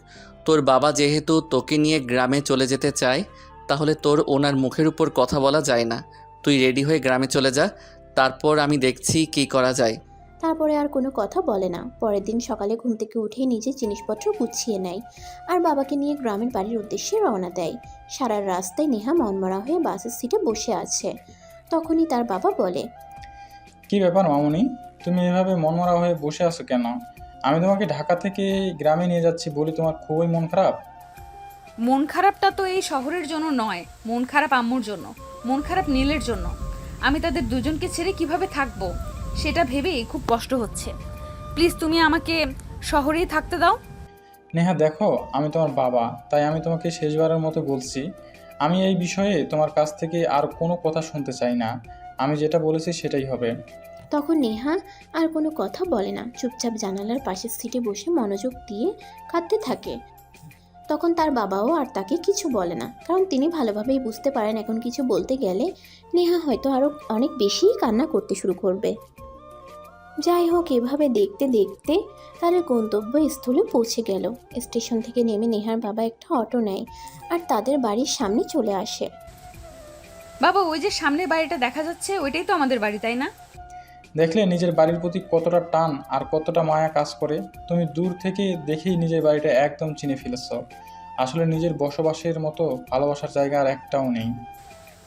তোর বাবা যেহেতু তোকে নিয়ে গ্রামে চলে যেতে চায়, তাহলে তোর ওনার মুখের উপর কথা বলা যায় না। তুই রেডি হয়ে গ্রামে চলে যা, তারপর আমি দেখছি কী করা যায়। তারপরে আর কোনো কথা বলে না। পরের দিন সকালে ঘুম থেকে উঠে নিজের জিনিসপত্র গুছিয়ে নেয় আর বাবাকে নিয়ে গ্রামের বাড়ির উদ্দেশ্যে রওনা দেয়। সারা রাস্তায় নেহা মনমরা হয়ে বাসের সিটে বসে আছে। তখনই তার বাবা বলে, কি ব্যাপার মামুনি, তুমি এভাবে মনমরা হয়ে বসে আছো কেন? আমি তোমাকে ঢাকা থেকে গ্রামে নিয়ে যাচ্ছি বলে তোমার খুবই মন খারাপ? মন খারাপটা তো এই শহরের জন্য নয়, মন খারাপ আম্মুর জন্য, মন খারাপ নীলের জন্য। আমি তাদের দুজনকে ছেড়ে কিভাবে থাকবো সেটা ভেবেই খুব কষ্ট হচ্ছে। প্লিজ তুমি আমাকে শহরেই থাকতে দাও। নেহা দেখো, আমি তোমার বাবা, তাই আমি তোমাকে শেষবারের মতো বলছি, আমি এই বিষয়ে তোমার কাছ থেকে আর কোনো কথা শুনতে চাই না। আমি যেটা বলেছি সেটাই হবে। তখন নেহা আর কোনো কথা বলে না, চুপচাপ জানালার পাশের সিটে বসে মনোযোগ দিয়ে কাঁদতে থাকে। তখন তার বাবাও আর তাকে কিছু বলে না, কারণ তিনি ভালোভাবেই বুঝতে পারেন এখন কিছু বলতে গেলে নেহা হয়তো আরও অনেক বেশি কান্না করতে শুরু করবে। যাই হোক, এভাবে দেখতে দেখতে তাদের গন্তব্যস্থলে পৌঁছে গেল। স্টেশন থেকে নেমে নেহার বাবা একটা অটো নেয় আর তাদের বাড়ির সামনে চলে আসে। বাবা, ওই যে সামনে বাড়িটা দেখা যাচ্ছে, ওইটাই তো আমাদের বাড়ি, তাই না? দেখলে নিজের বাড়ির প্রতি কতটা টান আর কতটা মায়া কাজ করে। তুমি দূর থেকে দেখেই নিজের বাড়িটা একদম চিনে ফেলেছ। আসলে নিজের বসবাসের মতো ভালোবাসার জায়গা আর একটাও নেই।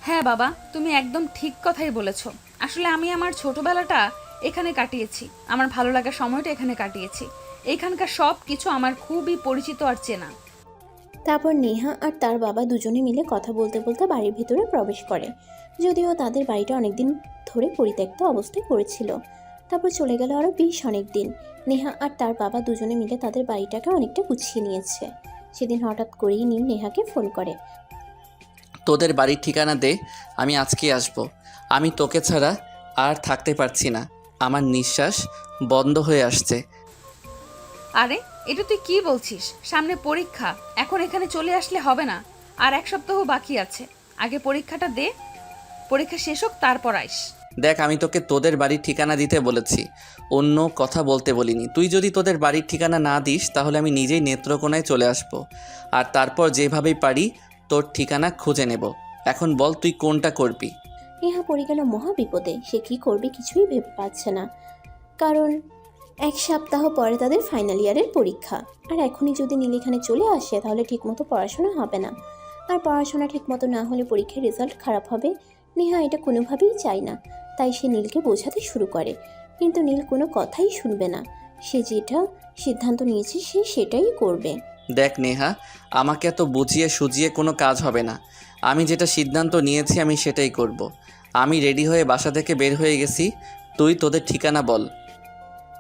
হ্যাঁ বাবা, তুমি একদম ঠিক কথাই বলেছো। আসলে আমি আমার ছোটবেলাটা এখানে কাটিয়েছি, আমার ভালো লাগার সময়টা এখানে কাটিয়েছি। এইখানকার সব কিছু আমার খুবই পরিচিত আর চেনা। তারপর নেহা আর তার বাবা দুজনে মিলে কথা বলতে বলতে বাড়ির ভিতরে প্রবেশ করে, যদিও তাদের বাড়িটা অনেকদিন ধরে পরিত্যক্ত অবস্থায় পড়েছিল। তারপর চলে গেল আরও বেশ অনেক দিন। নেহা আর তার বাবা দুজনে মিলে তাদের বাড়িটাকে অনেকটা গুছিয়ে নিয়েছে। সেদিন হঠাৎ করেই নীল নেহাকে ফোন করে। তোদের বাড়ির ঠিকানা দে, আমি আজকে আসব। আমি তোকে ছাড়া আর থাকতে পারছি না, আমার নিঃশ্বাস বন্ধ হয়ে আসছে। আরে এটা তুই কি বলছিস? সামনে পরীক্ষা, এখন এখানে চলে আসলে হবে না। আর এক সপ্তাহ বাকি আছে, আগে পরীক্ষাটা দে, পরীক্ষা শেষ হোক তারপর আইস। দেখ, আমি তোকে তোদের বাড়ির ঠিকানা দিতে বলেছি, অন্য কথা বলতে বলিনি। তুই যদি তোদের বাড়ির ঠিকানা না দিস তাহলে আমি নিজেই নেত্রকোনায় চলে আসব, আর তারপর যেভাবেই পারি তোর ঠিকানা খুঁজে নেব। এখন বল তুই কোনটা করবি? নেহা পড়ে গেল মহা বিপদে। সে কী করবে কিছুই ভেবে পাচ্ছে না, কারণ এক সপ্তাহ পরে তাদের ফাইনাল ইয়ারের পরীক্ষা। আর এখনই যদি নীল এখানে চলে আসে তাহলে ঠিকমতো পড়াশোনা হবে না, আর পড়াশোনা ঠিকমতো না হলে পরীক্ষার রেজাল্ট খারাপ হবে। নেহা এটা কোনোভাবেই চায় না, তাই সে নীলকে বোঝাতে শুরু করে, কিন্তু নীল কোনো কথাই শুনবে না। সে যেটা সিদ্ধান্ত নিয়েছে সে সেটাই করবে। দেখ নেহা, আমাকে এত বুঝিয়ে সুজিয়ে কোনো কাজ হবে না। আমি যেটা সিদ্ধান্ত নিয়েছি আমি সেটাই করব। আমি রেডি হয়ে বাসা থেকে বের হয়ে গেছি, তুই তোদের ঠিকানা বল।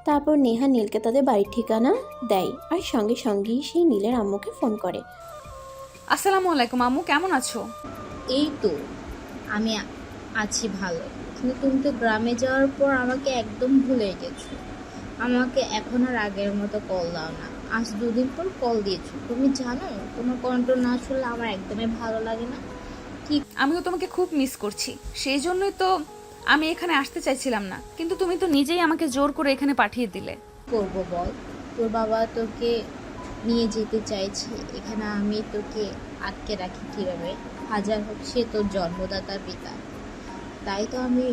তারপর নেহা নীলকে তাদের বাড়ির ঠিকানা দেয় আর সঙ্গে সঙ্গেই সেই নীলের আম্মুকে ফোন করে। আসসালামু আলাইকুম আম্মু, কেমন আছো? এই তো আমি আছি ভালো, কিন্তু তুমি তো গ্রামে যাওয়ার পর আমাকে একদম ভুলে গেছো। আমাকে এখন আর আগের মতো কল দাও না। আজ 2 দিন পর কল দিয়েছো। তুমি জানো তোমার কণ্ঠ না শুনলে আমার একদমই ভালো লাগে না। আমিও তোমাকে খুব মিস করছি, সেই জন্যই তো আমি এখানে আসতে চাইছিলাম না, কিন্তু তুমি তো নিজেই আমাকে জোর করে এখানে পাঠিয়ে দিলে। করবো বল, তোর বাবা তোকে নিয়ে যেতে চাইছে, এখানে আমি তোকে আটকে রাখি কীভাবে? হাজার হোক সে তোর জন্মদাতার পিতা, তাই তো আমি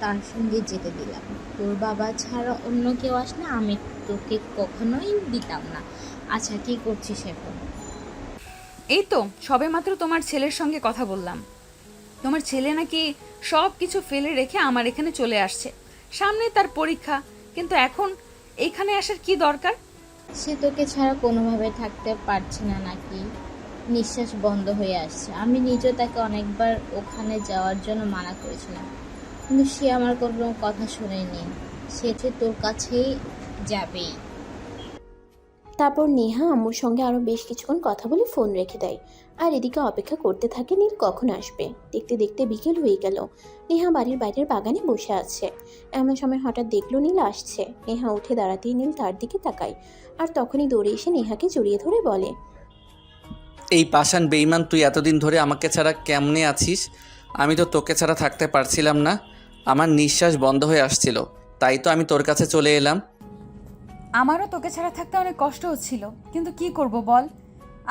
তার সঙ্গে যেতে দিলাম। তোর বাবা ছাড়া অন্য কেউ আসলে আমি তোকে কখনোই দিতাম না। আচ্ছা, কি করছিস এখন? এই তো সবেমাত্র তোমার ছেলের সঙ্গে কথা বললাম। তোমার ছেলে নাকি সব কিছু ফেলে রেখে আমার এখানে চলে আসছে। সামনে তার পরীক্ষা, কিন্তু এখন এইখানে আসার কি দরকার? সে তোকে ছাড়া কোনোভাবে থাকতে পারছে না নাকি? নিঃশ্বাস বন্ধ হয়ে আসছে। আমি নিজেও তাকে অনেকবার ওখানে যাওয়ার জন্য মানা করেছিলাম, কিন্তু সে আমার কোনো কথা শোনেনি। সে তোর কাছেই যাবেই। তারপর নেহা আম্মুর সঙ্গে আরও বেশ কিছুক্ষণ কথা বলে ফোন রেখে দেয়। আর এদিকে অপেক্ষা করতে থাকে নীল কখন আসবে। দেখতে দেখতে বিকেল হয়ে গেল। নেহা বাড়ির বাইরের বাগানে বসে আছে। এমন সময় হঠাৎ দেখলো নীল আসছে। নেহা উঠে দাঁড়াতেই নীল তার দিকে তাকায়, আর তখনই দৌড়ে এসে নেহাকে জড়িয়ে ধরে বলে, এই পাষাণ বেইমান, তুই এতদিন ধরে আমাকে ছাড়া কেমনে আছিস? আমি তো তোকে ছাড়া থাকতে পারছিলাম না। আমার নিঃশ্বাস বন্ধ হয়ে আসছিল, তাই তো আমি তোর কাছে চলে এলাম। আমারও তোকে ছাড়া থাকতে অনেক কষ্ট হচ্ছিল, কিন্তু কি করব বল?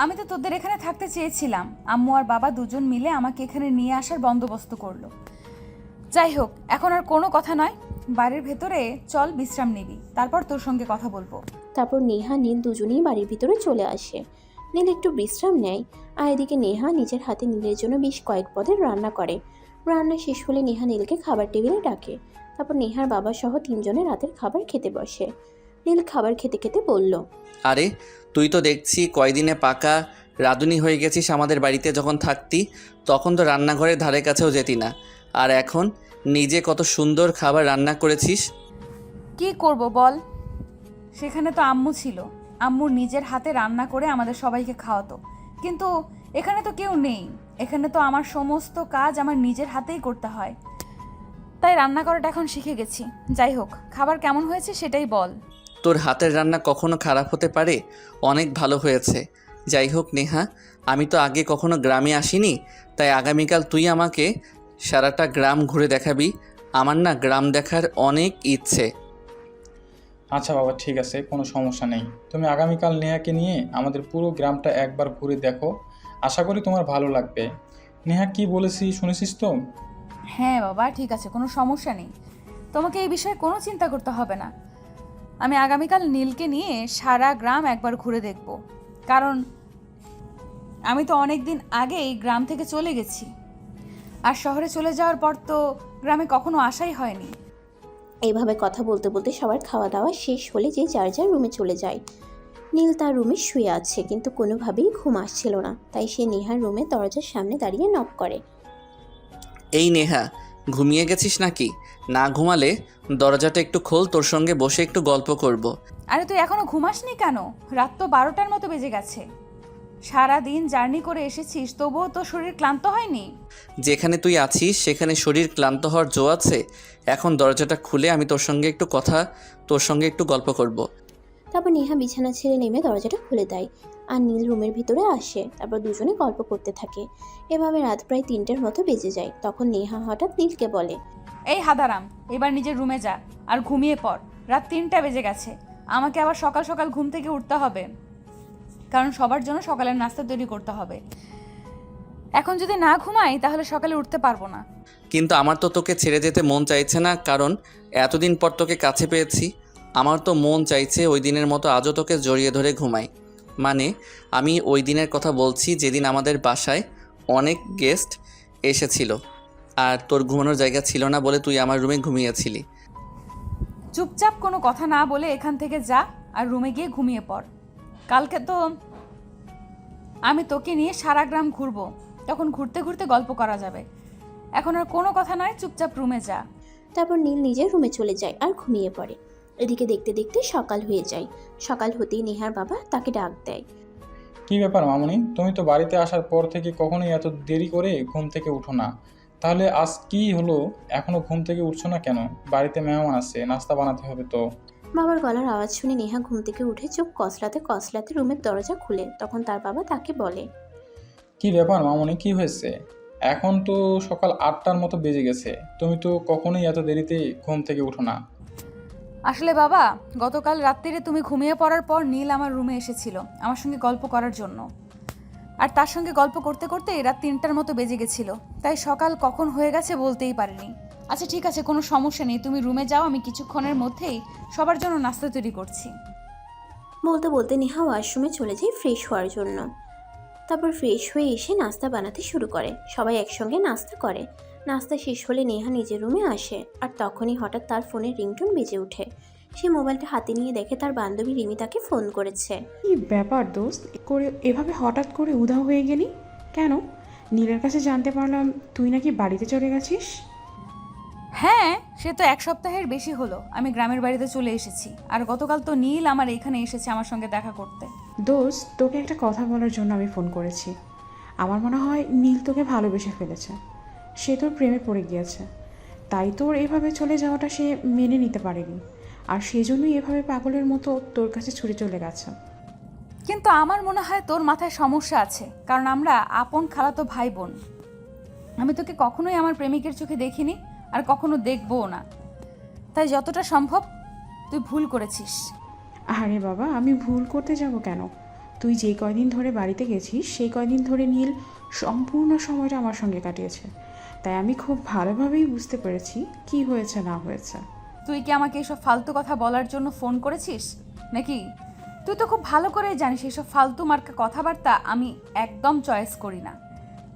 আমি তো তোদের এখানে থাকতে চেয়েছিলাম। আম্মু আর বাবা দুজন মিলে আমাকে এখানে নিয়ে আসার বন্দোবস্ত করলো। যাই হোক, এখন আর কোনো কথা নয়, বাড়ির ভেতরে চল বিশ্রাম নিবি, তারপর তোর সঙ্গে কথা বলবো। তারপর নেহা নীল দুজনেই বাড়ির ভিতরে চলে আসে। নীল একটু বিশ্রাম নেয়, আর এদিকে নেহা নিজের হাতে নীলের জন্য বেশ কয়েক পদের রান্না করে। রান্না শেষ হলে নেহা নীলকে খাবার টেবিলে ডাকে। তারপর নেহার বাবা সহ তিনজনের রাতের খাবার খেতে বসে। নীল খাবার খেতে খেতে বলল, আরে তুই তো দেখছি কয়দিনে পাকা রাঁধুনি হয়ে গেছিস। আমাদের বাড়িতে যখন থাকতি তখন তো রান্নাঘরের ধারে কাছেও যেতি না, আর এখন নিজে কত সুন্দর খাবার রান্না করেছিস। কি করব বল? সেখানে তো আম্মু ছিল, আম্মুর নিজের হাতে রান্না করে আমাদের সবাইকে খাওয়াতো। কিন্তু এখানে তো কেউ নেই, এখানে তো আমার সমস্ত কাজ আমার নিজের হাতেই করতে হয়, তাই রান্না করাটা এখন শিখে গেছি। যাই হোক, খাবার কেমন হয়েছে সেটাই বল। তোর হাতের রান্না কখনো খারাপ হতে পারে? অনেক ভালো হয়েছে। যাই হোক নেহা, আমি তো আগে কখনো গ্রামে আসিনি, তাই আগামীকাল তুই আমাকে সারাটা গ্রাম ঘুরে দেখাবি। আমার না গ্রাম দেখার অনেক ইচ্ছে। আচ্ছা বাবা, ঠিক আছে, কোনো সমস্যা নেই। তুমি আগামীকাল নেহাকে নিয়ে আমাদের পুরো গ্রামটা একবার ঘুরে দেখো, আশা করি তোমার ভালো লাগবে। নেহা কি বলেছি শুনেছিস তো? হ্যাঁ বাবা, ঠিক আছে, কোনো সমস্যা নেই, তোমাকে এই বিষয়ে কোনো চিন্তা করতে হবে না। আমি আগামীকাল নীলকে নিয়ে সারা গ্রাম একবার ঘুরে দেখব, কারণ আমি তো অনেক দিন আগেই গ্রাম থেকে চলে গেছি, আর শহরে চলে যাওয়ার পর তো গ্রামে কখনো আসাই হয়নি। এইভাবে কথা বলতে বলতে সবার খাওয়া দাওয়া শেষ হলে যে যার যার রুমে চলে যায়। নীল তার রুমে শুয়ে আছে, কিন্তু কোনোভাবেই ঘুম আসছিল না, তাই সে নেহার রুমে দরজার সামনে দাঁড়িয়ে নক করে। এই নেহা, ঘুমিয়ে গেছিস নাকি? না ঘুমালে দরজাটা একটু খোল, তোর সঙ্গে বসে একটু গল্প করব। আরে তুই এখনো ঘুমাসনি কেন? রাত তো 12টার মতো বেজে গেছে। সারা দিন জার্নি করে এসেছিস, তবুও তো শরীর ক্লান্ত হয়নি? যেখানে তুই আছিস সেখানে শরীর ক্লান্ত হওয়ার জো আছে? এখন দরজাটা খুলে আমি তোর সঙ্গে একটু গল্প করব। তারপর নেহা বিছানা ছেড়ে নেমে দরজাটা খুলে দেয়, আর নীল রুমের ভিতরে আসে। তারপর দুজনে গল্প করতে থাকে। এভাবে রাত প্রায় 3টের মতো বেজে যায়। তখন নেহা হঠাৎ নীলকে বলে, এই হাদারাম, এবার নিজের রুমে যা আর ঘুমিয়ে পড়। রাত 3টা বেজে গেছে, আমাকে আবার সকাল সকাল ঘুম থেকে উঠতে হবে, কারণ সবার জন্য সকালের নাস্তা তৈরি করতে হবে। এখন যদি না ঘুমাই তাহলে সকালে উঠতে পারবো না। কিন্তু আমার তো তোকে ছেড়ে যেতে মন চাইছে না, কারণ এতদিন পর তোকে কাছে পেয়েছি। আমার তো মন চাইছে ওই দিনের মতো আজও তোকে জড়িয়ে ধরে ঘুমাই। মানে আমি ওই দিনের কথা বলছি যেদিন আমাদের বাসায় অনেক গেস্ট এসেছিল, আর তোর ঘুমানোর জায়গা ছিল না বলে তুই আমার রুমে ঘুমিয়েছিলি। চুপচাপ কোনো কথা না বলে এখান থেকে যা আর রুমে গিয়ে ঘুমিয়ে পড়। কালকে তো আমি তোকে নিয়ে সারা গ্রাম ঘুরবো, তখন ঘুরতে ঘুরতে গল্প করা যাবে। এখন আর কোনো কথা নয়, চুপচাপ রুমে যা। তারপর নীল নিজের রুমে চলে যায় আর ঘুমিয়ে পড়ে। এদিকে দেখতে দেখতে সকাল হয়ে যায়। সকাল হতেই নেহার বাবা তাকে ডাক দেয়। কি ব্যাপার মামুনি, তুমি তো বাড়িতে আসার পর থেকে কখনোই এত দেরি করে ঘুম থেকে উঠো না, তাহলে আজ কি হলো? এখনো ঘুম থেকে উঠছো না কেন? বাড়িতে মেহমান আছে, নাস্তা বানাতে হবে তো। বাবার গলার আওয়াজ শুনে নেহা ঘুম থেকে উঠে চোখ কসলাতে কসলাতে রুমের দরজা খুলে। তখন তার বাবা তাকে বলে, কি ব্যাপার মামুনি, কি হয়েছে? এখন তো সকাল 8টার মতো বেজে গেছে, তুমি তো কখনোই এত দেরিতে ঘুম থেকে উঠো না। আসলে বাবা, গতকাল রাত্রিরে তুমি ঘুমিয়ে পড়ার পর নীল আমার রুমে এসেছিল আমার সঙ্গে গল্প করার জন্য, আর তার সঙ্গে গল্প করতে করতে রাত 3টার মতো বেজে গেছিল, তাই সকাল কখন হয়ে গেছে বলতেই পারিনি। আচ্ছা ঠিক আছে, কোনো সমস্যা নেই, তুমি রুমে যাও, আমি কিছুক্ষণের মধ্যেই সবার জন্য নাস্তা তৈরি করছি। বলতে বলতে নেহা ওয়াশরুমে চলে যায় ফ্রেশ হওয়ার জন্য। তারপর ফ্রেশ হয়ে এসে নাস্তা বানাতে শুরু করে। সবাই একসঙ্গে নাস্তা করে। নাস্তা শেষ হলে নেহা নিজের রুমে আসে, আর তখনই হঠাৎ তার ফোনের রিংটোন বেজে ওঠে। সে মোবাইলটা হাতে নিয়ে দেখে তার বান্ধবী রিমি তাকে ফোন করেছে। কি ব্যাপার দোস্ত, করে এভাবে হঠাৎ করে উধাও হয়ে গেলি কেন? নীলের কাছে জানতে পারলাম তুই নাকি বাড়িতে চলে গেছিস। হ্যাঁ, সে তো 1 সপ্তাহের বেশি হলো আমি গ্রামের বাড়িতে চলে এসেছি। আর গতকাল তো নীল আমার এখানে এসেছে আমার সঙ্গে দেখা করতে। দোস্ত, তোকে একটা কথা বলার জন্য আমি ফোন করেছি। আমার মনে হয় নীল তোকে ভালোবেসে ফেলেছে, সে তোর প্রেমে পড়ে গিয়েছে। তাই তোর এভাবে চলে যাওয়াটা সে মেনে নিতে পারেনি, আর সেজন্যই এভাবে পাগলের মতো তোর কাছে ছুটে চলে গেছে। কিন্তু আমার মনে হয় তোর মাথায় সমস্যা আছে, কারণ আমরা আপন খালাতো ভাই বোন। আমি তোকে কখনোই আমার প্রেমিকের চোখে দেখিনি, আর কখনো দেখবও না। তাই যতটা সম্ভব তুই ভুল করেছিস। আরে বাবা, আমি ভুল করতে যাব কেন? তুই যে কয়দিন ধরে বাড়িতে গেছিস সেই কয়দিন ধরে নীল সম্পূর্ণ সময়টা আমার সঙ্গে কাটিয়েছে। তাই আমি খুব ভালোভাবেই বুঝতে পেরেছি কি হয়েছে না হয়েছে। তুই কি আমাকে এসব ফালতু কথা বলার জন্য ফোন করেছিস নাকি? তুই তো খুব ভালো করে জানিস এসব ফালতু মার্কা কথাবার্তা আমি একদম চয়েস করি না।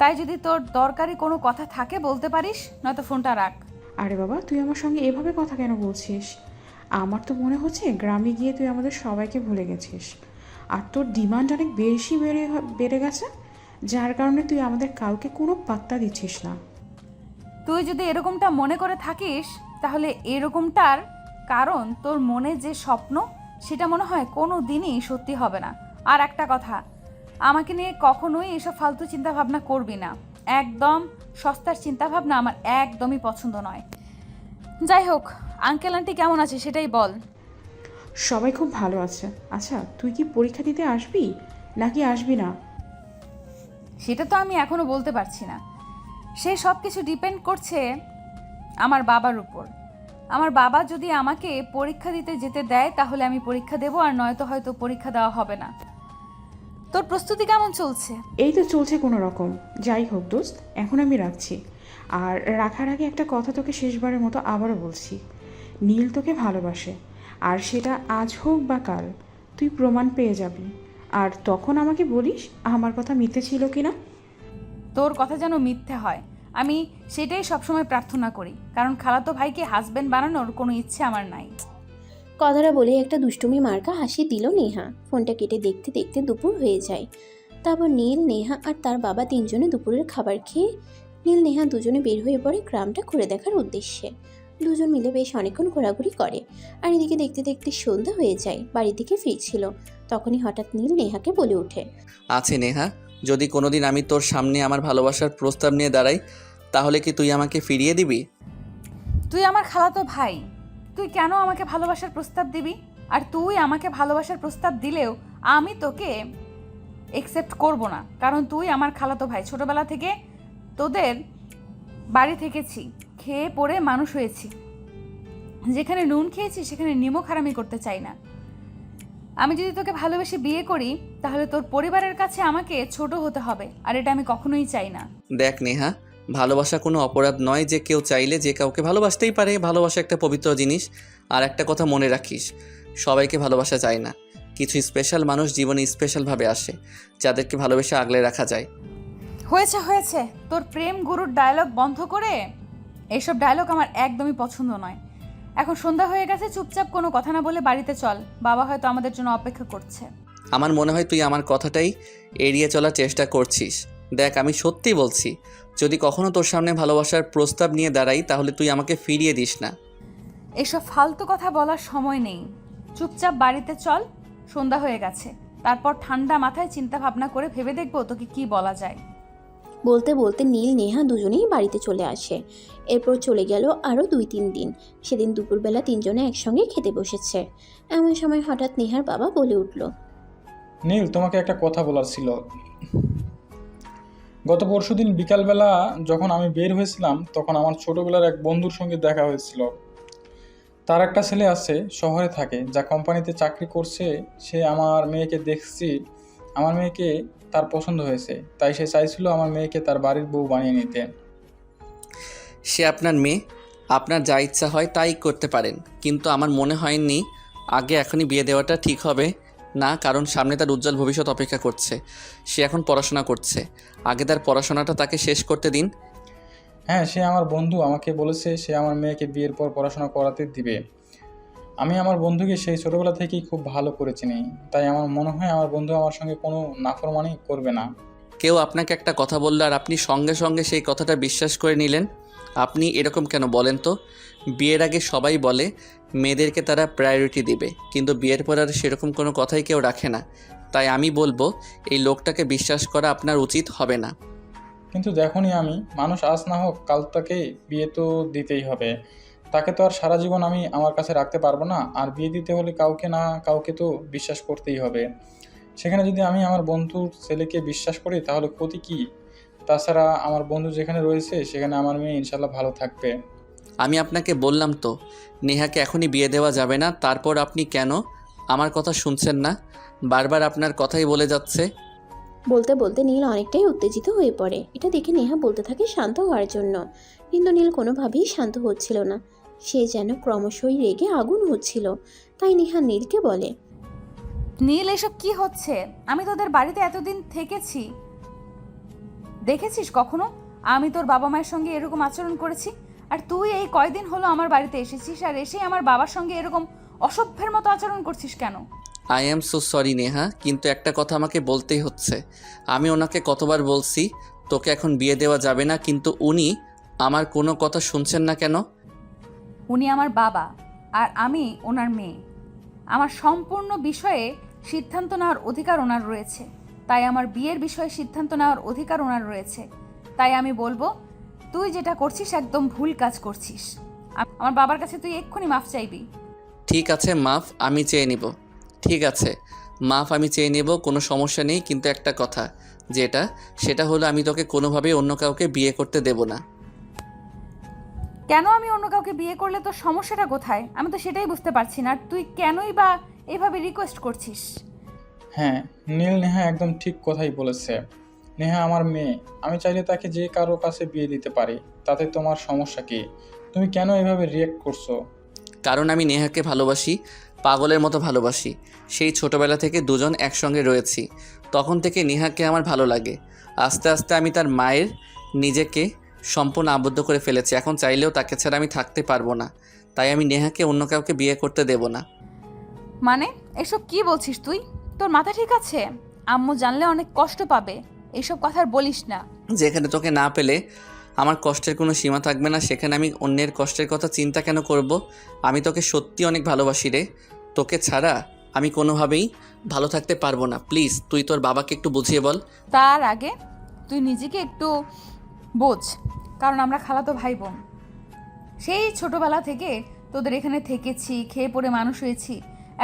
তাই যদি তোর দরকারি কোনো কথা থাকে বলতে পারিস, নয়তো ফোনটা রাখ। আরে বাবা, তুই আমার সঙ্গে এভাবে কথা কেন বলছিস? আমার তো মনে হচ্ছে গ্রামে গিয়ে তুই আমাদের সবাইকে ভুলে গেছিস, আর তোর ডিমান্ড অনেক বেশি বেড়ে গেছে, যার কারণে তুই আমাদের কাউকে কোনো পাত্তা দিচ্ছিস না। তুই যদি এরকমটা মনে করে থাকিস তাহলে এরকমটার কারণ তোর মনে যে স্বপ্ন সেটা মনে হয় কোনো দিনই সত্যি হবে না। আর একটা কথা, আমাকে নিয়ে কখনোই এসব ফালতু চিন্তা ভাবনা করবি না। একদম সস্তার চিন্তা ভাবনা আমার একদমই পছন্দ নয়। যাই হোক, আঙ্কেল আন্টি কেমন আছে সেটাই বল। সবাই খুব ভালো আছে। আচ্ছা, তুই কি পরীক্ষা দিতে আসবি নাকি আসবি না? সেটা তো আমি এখনো বলতে পারছি না। সেই সব কিছু ডিপেন্ড করছে আমার বাবার উপর। আমার বাবা যদি আমাকে পরীক্ষা দিতে যেতে দেয় তাহলে আমি পরীক্ষা দেবো, আর নয়তো হয়তো পরীক্ষা দেওয়া হবে না। তোর প্রস্তুতি কেমন চলছে? এই তো চলছে কোনো রকম। যাই হোক দোস্ত, এখন আমি রাখছি। আর রাখার আগে একটা কথা তোকে শেষবারের মতো আবারও বলছি, নীল তোকে ভালোবাসে, আর সেটা আজ হোক বা কাল তুই প্রমাণ পেয়ে যাবি। আর তখন আমাকে বলিস আমার কথা মিথ্যে ছিল কিনা। তোর কথা যেন মিথ্যে হয়, আমি সেটাই সবসময় প্রার্থনা করি, কারণ খালাতো ভাইকে হাজবেন্ড বানানোর কোনো ইচ্ছে আমার নাই। কথাটা বলে একটা দুষ্টুমি মার্কা হাসি দিল নেহা। ফোনটা কেটে দেখতে দেখতে দুপুর হয়ে যায়। তারপর নীল, নেহা আর তার বাবা তিনজনে দুপুরের খাবার খেয়ে নীল নেহা দুজনে বের হয়ে পড়ে গ্রামটা ঘুরে দেখার উদ্দেশ্যে। দুজন মিলে বেশ অনেকক্ষণ ঘোরাঘুরি করে, আর এদিকে দেখতে দেখতে সন্ধ্যা হয়ে যায়। বাড়ি থেকে ফিরছিল, তখনই হঠাৎ নীল নেহাকে বলে ওঠে, আছে নেহা, যদি কোনোদিন আমি তোর সামনে আমার ভালোবাসার প্রস্তাব নিয়ে দাঁড়াই তাহলে কি তুই আমাকে ফিরিয়ে দিবি? তুই আমার খালাতো ভাই, তুই কেন আমাকে ভালোবাসার প্রস্তাব দিবি? আর তুই আমাকে ভালোবাসার প্রস্তাব দিলেও আমি তোকে একসেপ্ট করব না, কারণ তুই আমার খালাতো ভাই। ছোটবেলা থেকে তোদের বাড়ি থেকেছি, খেয়ে পড়ে মানুষ হয়েছি। যেখানে নুন খেয়েছি সেখানে নিমক হারামি করতে চাই না। আমি যদি তোকে ভালোবেসে বিয়ে করি তাহলে তোর পরিবারের কাছে আমাকে ছোট হতে হবে, আর এটা আমি কখনোই চাই না। দেখ নেহা, ভালোবাসা কোনো অপরাধ নয় যে কেউ চাইলে যে কাউকে ভালোবাসতেই পারে। ভালোবাসা একটা পবিত্র জিনিস। আর একটা কথা মনে রাখিস, সবাইকে ভালোবাসা যায় না। কিছু স্পেশাল মানুষ জীবনে স্পেশালভাবে আসে, যাদেরকে ভালোবেসে আগলে রাখা যায়। হয়েছে হয়েছে, তোর প্রেম গুরুর ডায়লগ বন্ধ করে। এইসব ডায়লগ আমার একদমই পছন্দ নয়। এখন সন্ধ্যা হয়ে গেছে, চুপচাপ কোনো কথা না বলে বাড়িতে চল। বাবা হয়তো আমাদের জন্য অপেক্ষা করছে। আমার মনে হয় তুই আমার কথাটাই এড়িয়ে চলার চেষ্টা করছিস। দেখ, আমি সত্যি বলছি, যদি কখনো তোর সামনে ভালোবাসার প্রস্তাব নিয়ে দাঁড়াই তাহলে তুই আমাকে ফিরিয়ে দিস না। এসব ফালতু কথা বলার সময় নেই, চুপচাপ বাড়িতে চল। সন্ধ্যা হয়ে গেছে, তারপর ঠান্ডা মাথায় চিন্তা ভাবনা করে ভেবে দেখবো তোকে কি বলা যায়। বলতে বলতে নীল নেহা দুজনেই বাড়িতে চলে আসে। এরপর চলে গেল আরও 2-3 দিন। সেদিন দুপুরবেলা তিনজনে একসঙ্গে খেতে বসেছে। এমন সময় হঠাৎ নেহার বাবা বলে উঠল, নীল, তোমাকে একটা কথা বলার ছিল। গত পরশুদিন বিকালবেলা যখন আমি বের হয়েছিলাম তখন আমার ছোটবেলার এক বন্ধুর সঙ্গে দেখা হয়েছিল। তার একটা ছেলে আছে, শহরে থাকে, যা কোম্পানিতে চাকরি করছে। সে আমার মেয়েকে দেখছি, আমার মেয়েকে তার পছন্দ হয়েছে, তাই সে চাইছিল আমার মেয়েকে তার বাড়ির বউ বানিয়ে নিতে। সে আপনার মেয়ে, আপনার যা ইচ্ছা হয় তাই করতে পারেন, কিন্তু আমার মনে হয়নি আগে এখনই বিয়ে দেওয়াটা ঠিক হবে। না, কারণ সামনে তার উজ্জ্বল ভবিষ্যৎ অপেক্ষা করছে। সে এখন পড়াশোনা করছে, আগে তার পড়াশোনাটা তাকে শেষ করতে দিন। হ্যাঁ, সে আমার বন্ধু, আমাকে বলেছে সে আমার মেয়েকে বিয়ের পর পড়াশোনা করাতে দিবে। আমি আমার বন্ধুকে সেই ছোটোবেলা থেকেই খুব ভালো করে চিনি, তাই আমার মনে হয় আমার বন্ধু আমার সঙ্গে কোনো নাফরমানি করবে না। কেউ আপনাকে একটা কথা বললো আর আপনি সঙ্গে সঙ্গে সেই কথাটা বিশ্বাস করে নিলেন। আপনি এরকম কেন বলেন তো? বিয়ের আগে সবাই বলে মেয়েদেরকে তারা প্রায়োরিটি দিবে, কিন্তু বিয়ের পর আর সেরকম কোনো কথাই কেউ রাখে না। তাই আমি বলবো এই লোকটাকে বিশ্বাস করা আপনার উচিত হবে না। কিন্তু দেখোনি আমি, মানুষ আজ না হোক কাল তাকে বিয়ে তো দিতেই হবে। তাকে তো আর সারা জীবন আমি আমার কাছে রাখতে পারবো না, আর বিয়ে দিতে হলে কাউকে না কাউকে তো বিশ্বাস করতেই হবে। সেখানে যদি আমি আমার বন্ধুর ছেলেকে বিশ্বাস করি তাহলে ক্ষতি কী? তাছাড়া আমার বন্ধু যেখানে রয়েছে সেখানে আমার মেয়ে ইনশাল্লাহ ভালো থাকবে। আমি আপনাকে বললাম তো নেহাকে এখনই বিয়ে দেওয়া যাবে না, তারপর আপনি কেন আমার কথা শুনছেন না? বারবার আপনার কথাই বলে যাচ্ছে। বলতে বলতে নীল অনেকটাই উত্তেজিত হয়ে পড়ে। এটা দেখে নেহা বলতে থাকে শান্ত হওয়ার জন্য, কিন্তু নীল কোনোভাবেই শান্ত হচ্ছিল না। সে যেন ক্রমশই রেগে আগুন হচ্ছিল। তাই নেহা নীলকে বলে, নীল, এসব কি হচ্ছে? আমি তোদের বাড়িতে এতদিন থেকেছি, দেখেছিস কখনো আমি তোর বাবা মায়ের সঙ্গে এরকম আচরণ করেছি? আর তুই এই কয়দিন হলো আমার বাড়িতে এসেছিস আর এসেই আমার বাবার সঙ্গে এরকম অসভ্যের মতো আচরণ করছিস কেন? I am so sorry Neha, কিন্তু একটা কথা আমাকে বলতেই হচ্ছে। আমি ওনাকে কতবার বলছি তোকে এখন বিয়ে দেওয়া যাবে না, কিন্তু উনি আমার কোনো কথা শুনছেন না কেন? উনি আমার বাবা আর আমি ওনার মেয়ে। আমার সম্পূর্ণ বিষয়ে সিদ্ধান্ত নেওয়ার অধিকার ওনার রয়েছে, তাই আমার বিয়ের বিষয়ে সিদ্ধান্ত নেওয়ার অধিকার ওনার রয়েছে। তাই আমি বলবো তুই যেটা করছিস একদম ভুল কাজ করছিস। আমার বাবার কাছে তুই এক্ষুনি মাফ চাইবি। ঠিক আছে, মাফ আমি চেয়ে নিব। ঠিক আছে, মাফ আমি চেয়ে নেব, কোনো সমস্যা নেই, কিন্তু একটা কথা সেটা হলো আমি তোকে কোনোভাবেই অন্য কাউকে বিয়ে করতে দেব না। কেন আমি অন্য কাউকে বিয়ে করলে তোর সমস্যাটা কোথায়? আমি তো সেটাই বুঝতে পারছি না। আর তুই কেনই বা এভাবে রিকোয়েস্ট করছিস? হ্যাঁ, নীল নেহা একদম ঠিক কথাই বলেছে। নেহা আমার মেয়ে, আমি চাইলে তাকে যে কারো কাছে বিয়ে দিতে পারি, তাতে তোমার সমস্যা কী? তুমি কেন এভাবে রিয়েক্ট করছো? কারণ আমি নেহাকে ভালোবাসি, পাগলের মতো ভালোবাসি। সেই ছোটোবেলা থেকে দুজন একসঙ্গে রয়েছি, তখন থেকে নেহাকে আমার ভালো লাগে। আস্তে আস্তে আমি তার মায়ের নিজেকে সম্পূর্ণ আবদ্ধ করে ফেলেছি। এখন চাইলেও তাকে ছাড়া আমি থাকতে পারবো না। তাই আমি নেহাকে অন্য কাউকে বিয়ে করতে দেব না। মানে এসব কি বলছিস তুই? তোর মাথা ঠিক আছে? আম্মু জানলে অনেক কষ্ট পাবে। এইসব কথা আর বলিস না। যেখানে তোকে না পেলে আমার কষ্টের কোনো সীমা থাকবে না, সেখানে আমি অন্যের কষ্টের কথা চিন্তা কেন করব? আমি তোকে সত্যি অনেক ভালোবাসি রে। তোকে ছাড়া আমি কোনোভাবেই ভালো থাকতে পারবো না। প্লিজ তুই তোর বাবাকে একটু বুঝিয়ে বল। তার আগে তুই নিজেকে একটু বোঝ, কারণ আমরা খালাতো ভাই বোন। সেই ছোটবেলা থেকে তোদের এখানে থেকেছি, খেয়ে পড়ে মানুষ হয়েছি।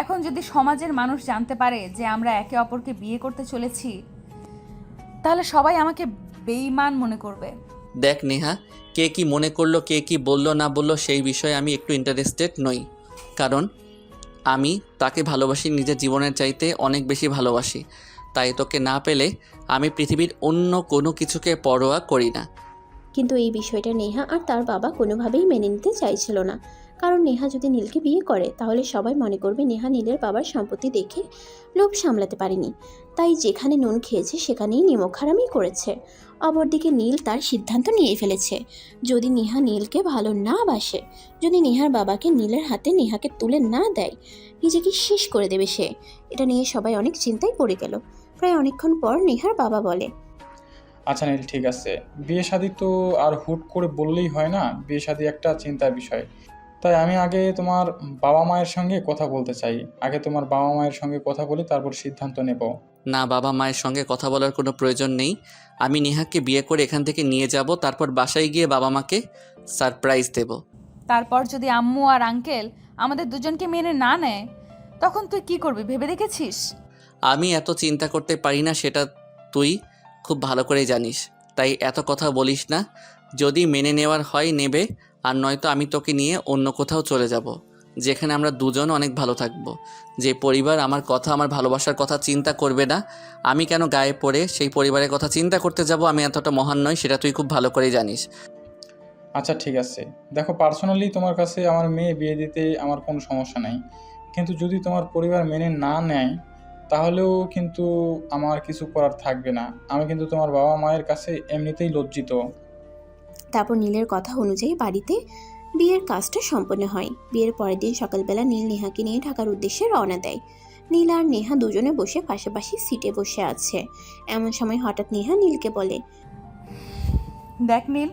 এখন যদি সমাজের মানুষ জানতে পারে যে আমরা একে অপরকে বিয়ে করতে চলেছি, তাহলে সবাই আমাকে বেঈমান মনে করবে। দেখ নেহা, কে কি মনে করলো, কে কি বললো না বললো, সেই বিষয়ে আমি একটু ইন্টারেস্টেড নই। কারণ আমি তাকে ভালোবাসি, নিজের জীবনের চাইতে অনেক বেশি ভালোবাসি। তাই তোকে না পেলে আমি পৃথিবীর অন্য কোনো কিছুকে পরোয়া করি না। কিন্তু এই বিষয়টা নেহা আর তার বাবা কোনোভাবেই মেনে নিতে চাইছিল না। কারণ নেহা যদি নীলকে বিয়ে করে তাহলে সবাই মনে করবে নেহা নীলের বাবার সম্পত্তি দেখে লোভ সামলাতে পারেনি, তাই যেখানে নুন খেয়েছে সেখানেই নিমক হারামি করেছে। অপরদিকে নীল তার সিদ্ধান্ত নিয়ে ফেলেছে। যদি নেহা নীলকে ভালো না বাসে, যদি নেহার বাবাকে নীলের হাতে নেহাকে তুলে না দেয়, নিজেকে শেষ করে দেবে সে। এটা নিয়ে সবাই অনেক চিন্তায় পড়ে গেল। প্রায় অনেকক্ষণ পর নেহার বাবা বলে, আচ্ছা নীল, ঠিক আছে, বিয়ে শাদী তো আর হুট করে বললেই হয় না, বিয়ে শাদী একটা চিন্তার বিষয়। তাই আমি আগে তোমার বাবা মায়ের সঙ্গে কথা বলতে চাই। আগে তোমার বাবা মায়ের সঙ্গে কথা বলে তারপর সিদ্ধান্ত নেব। না, বাবা মায়ের সঙ্গে কথা বলার কোনো প্রয়োজন নেই। আমি নেহাকে বিয়ে করে এখান থেকে নিয়ে যাব, তারপর বাসায় গিয়ে বাবা মাকে সারপ্রাইজ দেব। তারপর যদি আম্মু আর আঙ্কেল আমাদের দুজনকে মেনে না নেয়, তখন তুই কি করবি ভেবে দেখেছিস? আমি এত চিন্তা করতে পারি না, সেটা তুই খুব ভালো করেই জানিস। তাই এত কথা বলিস না। যদি মেনে নেওয়ার হয় নেবে, আর নয়তো আমি তোকে নিয়ে অন্য কোথাও চলে যাব, যেখানে আমরা দুজন অনেক ভালো থাকবো। যে পরিবার আমার কথা, আমার ভালোবাসার কথা চিন্তা করবে না, আমি কেন গায়ে পড়ে সেই পরিবারের কথা চিন্তা করতে যাব? আমি এতটা মহান নই, সেটা তুই খুব ভালো করেই জানিস। আচ্ছা ঠিক আছে, দেখো, পার্সোনালি তোমার কাছে আমার মেয়ে বিয়ে দিতে আমার কোনো সমস্যা নাই, কিন্তু যদি তোমার পরিবার মেনে না নেয় তাহলেও কিন্তু আমার কিছু করার থাকবে না। আমি কিন্তু তোমার বাবা মায়ের কাছে এমনিতেই লজ্জিত। তারপর নীলের কথা অনুযায়ী বাড়িতে বিয়ের কাজটা সম্পন্ন হয়। বিয়ের পরের দিন সকালবেলা নীল নেহাকে নিয়ে ঢাকার উদ্দেশ্যে রওনা দেয়। নীল আর নেহা দুজনে বসে পাশাপাশি সিটে বসে আছে। এমন সময় হঠাৎ নেহা নীলকে বলে, দেখ নীল,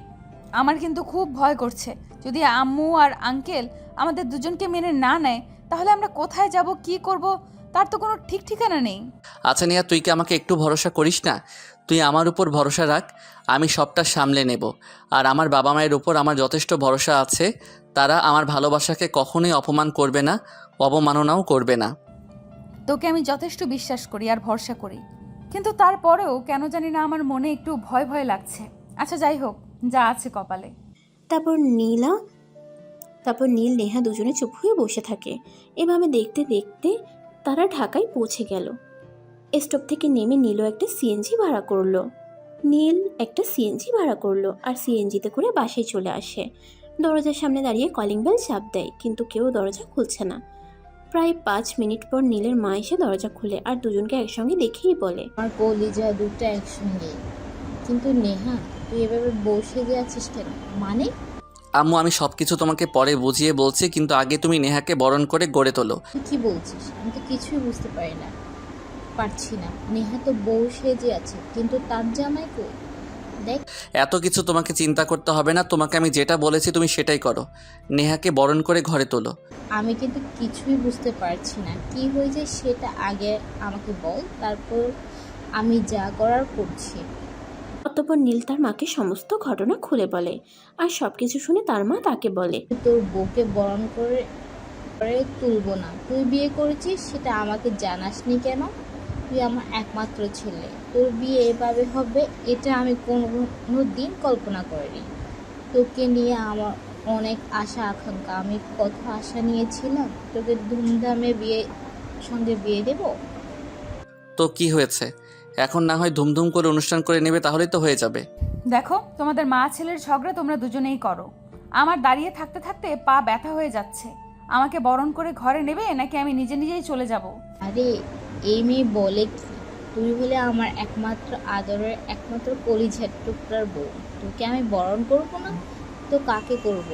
আমার কিন্তু খুব ভয় করছে। যদি আম্মু আর আঙ্কেল আমাদের দুজনকে মেনে না নেয়, তাহলে আমরা কোথায় যাব, কি করব, তার তো কোনো ঠিক ঠিকানা নেই। আচ্ছা নিয়া, তুই কি আমাকে একটু ভরসা করিস না? তুই আমার উপর ভরসা রাখ, আমি সবটা সামলে নেব। আর আমার বাবা মায়ের উপর আমার যথেষ্ট ভরসা আছে। তারা আমার ভালোবাসাকে কখনোই অপমান করবে না, অবমাননাও করবে না। তোকে আমি যথেষ্ট বিশ্বাস করি আর ভরসা করি, কিন্তু তারপরেও কেন জানি না আমার মনে একটু ভয় ভয় লাগছে। আচ্ছা যাই হোক, যা আছে কপালে। তারপর নীল নেহা দুজনে চুপ হয়ে বসে থাকে। এভাবে দেখতে দেখতে তারা ঢাকায় পৌঁছে গেল। স্টপ থেকে নেমে নীল একটা সিএনজি ভাড়া করলো আর সিএনজিতে করে বাসায় চলে আসে। দরজার সামনে দাঁড়িয়ে কলিং বেল চাপ দেয়, কিন্তু কেউ দরজা খুলছে না। প্রায় 5 মিনিট পর নীলের মা এসে দরজা খুলে আর দুজনকে একসঙ্গে দেখেই বলে, আমার কলিজা দুটো একসঙ্গে। কিন্তু নেহা, তুই এভাবে বসে যে আছিস কেন? মানে? আম্মু, আমি সব কিছু তোমাকে পরে বুঝিয়ে বলছি, কিন্তু আগে তুমি নেহাকে বরণ করে গড়ে তোলো। তুই কি বলছিস? আমি তো কিছুই বুঝতে পারছি না। নেহা তো বউ সেজে আছে, কিন্তু তার জামাই কই? দেখ, এত কিছু তোমাকে চিন্তা করতে হবে না, তোমাকে আমি যেটা বলেছি তুমি সেটাই করো। নেহাকে বরণ করে ঘরে তোলো। আমি কিন্তু কিছুই বুঝতে পারছি না। কি হয়েছে সেটা আগে আমাকে বল, তারপর আমি যা করার করছি। অতঃপর নীল তার মাকে সমস্ত ঘটনা খুলে বলে। আর সবকিছু শুনে তার মা তাকে বলে, তোর বউকে বরণ করে করে তুলবো না। তুই বিয়ে করেছিস, সেটা আমাকে জানাসনি কেন? তুই আমার একমাত্র ছেলে, তোর বিয়ে এভাবে হবে এটা আমি কোনো দিন কল্পনা করিনি। তোকে নিয়ে আমার অনেক আশা আকাঙ্ক্ষা। আমি কত আশা নিয়েছিলাম, তোকে ধুমধামে সঙ্গে বিয়ে দেব। তো কি হয়েছে? এখন না হয় ধুমধুম করে অনুষ্ঠান করে নেবে, তাহলেই তো হয়ে যাবে। দেখো, তোমাদের মা ছেলের ঝগড়া তোমরা দুজনেই করো। আমার দাঁড়িয়ে থাকতে থাকতে পা ব্যথা হয়ে যাচ্ছে। আমাকে বরণ করে ঘরে নেবে নাকি আমি নিজে নিজেই চলে যাব? আরে, এই মেয়ে বলে কি? তুই হলে আমার একমাত্র আদরের, একমাত্র কলিজার টুকরার বউ। তোকে আমি বরণ করবো না তো কাকে করব?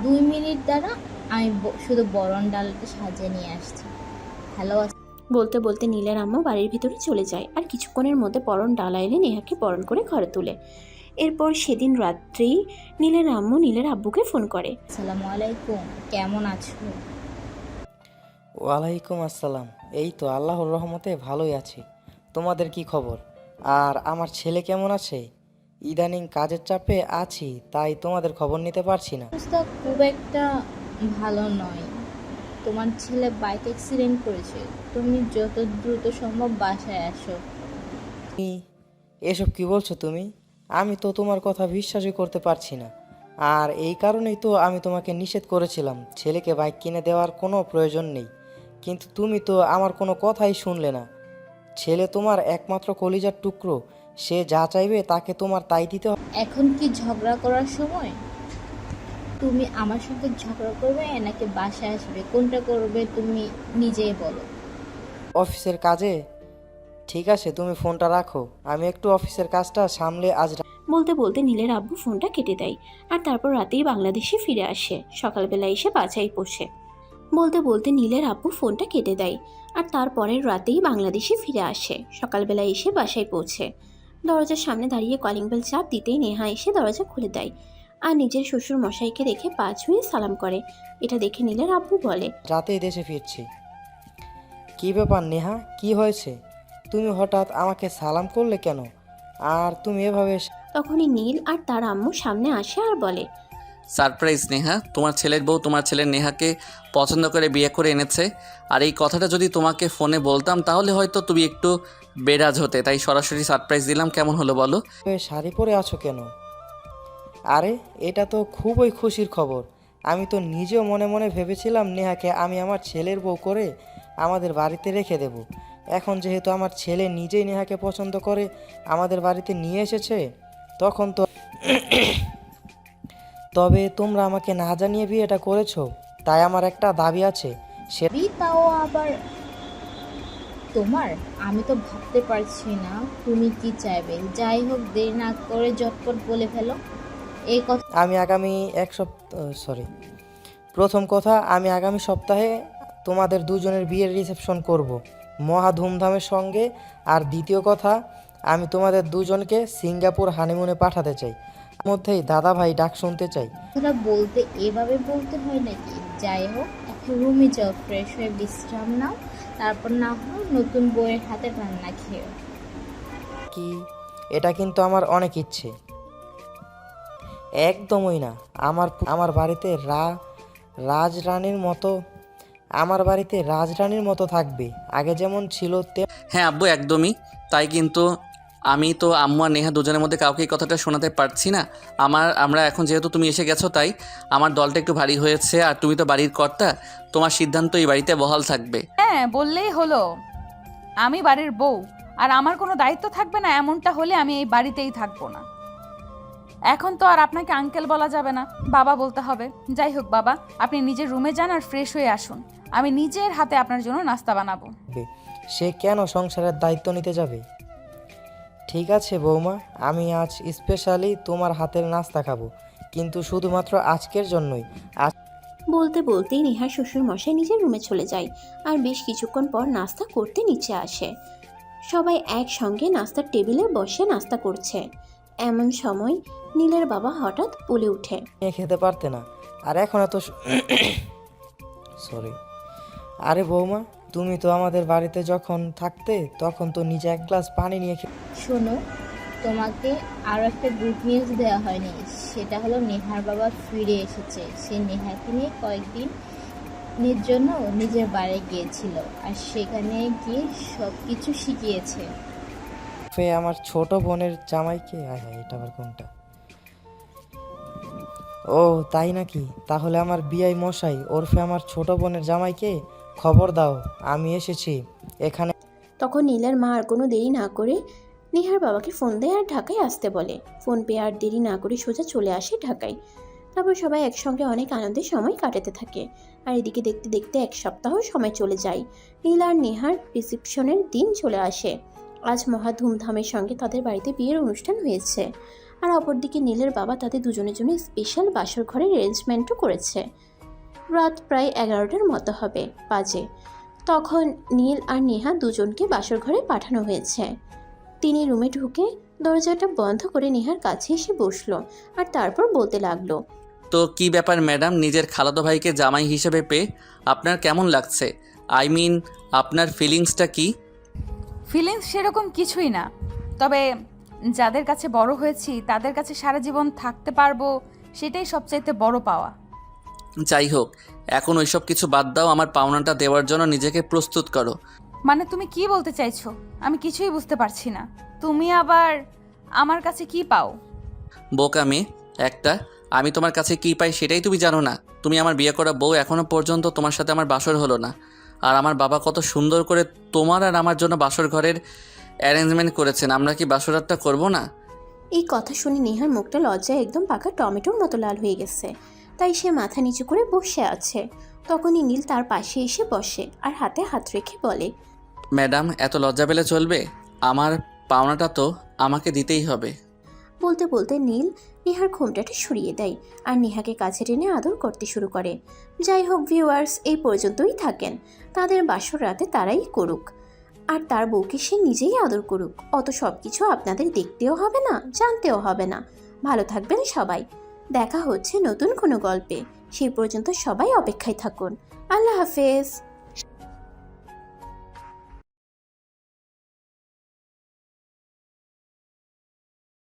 2 মিনিট দ্বারা আমি শুধু বরণ ডালটা সাজিয়ে নিয়ে আসছি। হ্যালো। বলতে বলতে নীলের আম্মু বাড়ির ভিতরে চলে যায় আর কিছুক্ষণের মধ্যে বরণ ডালা এলে নেহাকে বরণ করে ঘরে তুলে। এরপর সেদিন রাত্রেই নীলের আম্মু নীলের আব্বুকে ফোন করে। আসসালামু আলাইকুম, কেমন আছো? ওয়ালাইকুম আসসালাম। এই তো আল্লাহর রহমতে ভালোই আছি। তোমাদের কি খবর? আর আমার ছেলে কেমন আছে? ইদানিং কাজের চাপে আছি, তাই তোমাদের খবর নিতে পারছি না। অবস্থা খুব একটা ভালো নয়। তোমার ছেলে বাইক অ্যাক্সিডেন্ট করেছে। তুমি যত দ্রুত সম্ভব বাসায় আসো। এসব কি বলছো তুমি? আমি তো তোমার কথা বিশ্বাসই করতে পারছি না। আর এই কারণেই তো আমি তোমাকে নিষেধ করেছিলাম ছেলেকে বাইক কিনে দেওয়ার কোনো প্রয়োজন নেই, কিন্তু তুমি তো আমার কোনো কথাই শুনলে না। ছেলে তোমার একমাত্র কলিজার টুকরো, সে যা চাইবে তাকে তোমার তাই দিতে হবে। এখন কি ঝগড়া করার সময়? তুমি আমার সঙ্গে ঝগড়া করবে নাকি বাসায় আসবে? কোনটা করবে তুমি নিজেই বলো। অফিসের কাজে। ঠিক আছে, তুমি ফোনটা রাখো, আমি একটু অফিসের কাজটা সামলে আজ বলতে বলতে নীলের আব্বু ফোনটা কেটে দেয় আর তারপর রাতেই বাংলাদেশে ফিরে আসে। সকালবেলা এসে বাসায় পৌঁছে। বলতে বলতে নীলের আব্বু ফোনটা কেটে দেয় আর তারপরের রাতেই বাংলাদেশে ফিরে আসে। সকালবেলা এসে বাসায় পৌঁছে। দরজার সামনে দাঁড়িয়ে কলিং বেল চাপ দিতেই নেহা এসে দরজা খুলে দেয় আর নিজের শ্বশুর মশাইকে দেখে পা ছুঁয়ে সালাম করে। এটা দেখে নীলের আব্বু বলে, রাতেই দেশে ফিরছি। কি ব্যাপার নেহা, কি হয়েছে? তুমি হঠাৎ আমাকে সালাম করলে কেন? আর তুমি এভাবে তখনই নীল আর তার আম্মু সামনে আসে আর বলে, সারপ্রাইজ নেহা, তোমার ছেলের বউ তোমার ছেলের নেহাকে পছন্দ করে বিয়ে করে এনেছে। আর এই কথাটা যদি তোমাকে ফোনে বলতাম তাহলে হয়তো তুমি একটু বেরাজ হতে, তাই সরাসরি সারপ্রাইজ দিলাম। কেমন হলো বলো? শাড়ি পরে আছো কেন? আরে, এটা তো খুবই খুশির খবর। আমি তো নিজেও মনে মনে ভেবেছিলাম নেহাকে আমি আমার ছেলের বউ করে আমাদের বাড়িতে রেখে দেব। এখন যেহেতু আমার ছেলে নিজেই নেহাকে পছন্দ করে আমাদের বাড়িতে নিয়ে এসেছে, তখন তো তবে তোমরা আমাকে না জানিয়ে বিয়েটা করেছো, তাই আমার একটা দাবি আছে। তাও আবার তোমার? আমি তো ভাবতে পারছি না তুমি কি চাইবে। যাই হোক, দেরি না করে ঝটপট বলে ফেলো। এই কথা আমি আগামী প্রথম কথা, আমি আগামী সপ্তাহে তোমাদের দুজনের বিয়ের রিসেপশন করব মহা ধুমধামের সঙ্গে। আর দ্বিতীয় কথা, আমি তোমাদের দুজনকে সিঙ্গাপুর হানিমুনে পাঠাতে চাই। মধ্যেই দাদা ভাই ডাক শুনতে চাই। কথাটা বলতে এভাবে বলতে হয় নাকি? যাই হোক, এখন রুমে যাও, ফ্রেশ হয়ে বিশ্রাম নাও, তারপর না হয় নতুন বউয়ের হাতে রান্না খেও। কি, এটা কিন্তু আমার অনেক ইচ্ছে। একদমই না। আমার বাড়িতে রাজরানীর মতো থাকবে, আগে যেমন ছিল হ্যাঁ আব্বু, একদমই তাই। কিন্তু আমি তো আম্মু আর নেহা দুজনের মধ্যে কাউকে এই কথাটা শোনাতে পারছি না। আমরা এখন যেহেতু তুমি এসে গেছো, তাই আমার দলটা একটু ভারী হয়েছে। আর তুমি তো বাড়ির কর্তা, তোমার সিদ্ধান্ত এই বাড়িতে বহাল থাকবে। হ্যাঁ, বললেই হলো। আমি বাড়ির বউ, আর আমার কোনো দায়িত্ব থাকবে না, এমনটা হলে আমি এই বাড়িতেই থাকবো না। এখন তো আর আপনাকে আঙ্কেল বলা যাবে না, বাবা বলতে হবে। যাই হোক বাবা, আপনি নিজের রুমে যান আর ফ্রেশ হয়ে আসুন। আমি নিজের হাতে আপনার জন্য নাস্তা বানাবো। সে কেন সংসারের দায়িত্ব নিতে যাবে? ঠিক আছে বৌমা, আমি আজ স্পেশালি তোমার হাতের নাস্তা খাবো, কিন্তু শুধুমাত্র আজকের জন্যই। বলতে বলতেই নেহার শ্বশুর মশাই নিজের রুমে চলে যায়। আর বেশ কিছুক্ষণ পর নাস্তা করতে নিচে আসে। সবাই একসঙ্গে নাস্তার টেবিলে বসে নাস্তা করছে। এমন সময় নীলের বাবা হঠাৎ বলে ওঠে, নিয়ে খেতে পারতে না? আর এখন এত আরে বৌমা, তুমি তো আমাদের বাড়িতে যখন থাকতে তখন তো নিজে এক গ্লাস পানি নিয়ে শোনো, তোমাকে আরও একটা গুড নিউজ দেওয়া হয়নি। সেটা হলো নেহার বাবা ফিরে এসেছে। সে নেহাকে নিয়ে কয়েকদিনের জন্য নিজের বাড়ি গিয়েছিল, আর সেখানে গিয়ে সব কিছু শিখিয়েছে। আমার ছোট বোনের জামাইকে। এটা আবার কোনটা? ও তাই নাকি? তাহলে আমার বিআই মশাই ওরফে আমার ছোট বোনের জামাইকে খবর দাও, আমি এসেছি এখানে। তখন নীলার মা আর কোনো দেরি না করে নেহার বাবাকে ফোন দেয় আর ঢাকায় আসতে বলে। ফোন পেয়ে আর দেরি না করে সোজা চলে আসে ঢাকায়। তারপর সবাই একসঙ্গে অনেক আনন্দের সময় কাটাতে থাকে। আর এদিকে দেখতে দেখতে এক সপ্তাহ সময় চলে যায়। নীলা আর নেহার রিসেপশনের দিন চলে আসে। আজ মহা ধুমধামের সঙ্গে তাদের বাড়িতে বিয়ের অনুষ্ঠান হয়েছে। আর অপরদিকে নীলের বাবা তাদের দুজনের জন্য স্পেশাল বাসর ঘরের অ্যারেঞ্জমেন্টও করেছে। রাত প্রায় 11টার মতো হবে বাজে। তখন নীল আর নেহা দুজনকে বাসর ঘরে পাঠানো হয়েছে। তিনি রুমে ঢুকে দরজাটা বন্ধ করে নেহার কাছে এসে বসলো আর তারপর বলতে লাগলো, তো কি ব্যাপার ম্যাডাম, নিজের খালাতো ভাইকে জামাই হিসেবে পেয়ে আপনার কেমন লাগছে? আই মিন, আপনার ফিলিংসটা কি? ফিলিংস সেরকম কিছুই না, তবে যাদের কাছে বড় হয়েছি তাদের কাছে সারা জীবন থাকতে পারবো, সেটাই সবচাইতে বড় পাওয়া। যাই হোক, এখন ওইসব কিছু বাদ দাও, আমার পাওনাটা দেওয়ার জন্য নিজেকে প্রস্তুত করো। মানে তুমি কি বলতে চাইছো? আমি কিছুই বুঝতে পারছি না। তুমি আবার আমার কাছে কি পাও? বোকা মেয়ে একটা, আমি তোমার কাছে কি পাই সেটাই তুমি জানো না। তুমি আমার বিয়ে করা বউ, এখনও পর্যন্ত তোমার সাথে আমার বাসর হলো না। আর আমার বাবা কত সুন্দর করে তোমার আর আমার জন্য বাসর ঘরের অ্যারেঞ্জমেন্ট করেছেন, আমরা কি বাসরাতটা করব না? এই কথা শুনে নেহার মুখটা লজ্জায় একদম পাকা টমেটোর মতো লাল হয়ে গেছে। তাই সে মাথা নিচু করে বসে আছে। তখনই নীল তার পাশে এসে বসে আর হাতে হাত রেখে বলে, ম্যাডাম, এত লজ্জা পেলে চলবে? আমার পাওনাটা তো আমাকে দিতেই হবে। বলতে বলতে নীল নেহার ঘোমটাটা সরিয়ে দেয় আর নেহাকে কাছে টেনে আদর করতে শুরু করে। যাই হোক ভিউয়ার্স, এই পর্যন্তই থাকেন। তাদের বাসর রাতে তারাই করুক, আর তার বউকে সে নিজেই আদর করুক। অত সব কিছু আপনাদের দেখতেও হবে না, জানতেও হবে না। ভালো থাকবেন সবাই। দেখা হচ্ছে নতুন কোনো গল্পে। সেই পর্যন্ত সবাই অপেক্ষায় থাকুন। আল্লাহ হাফেজ।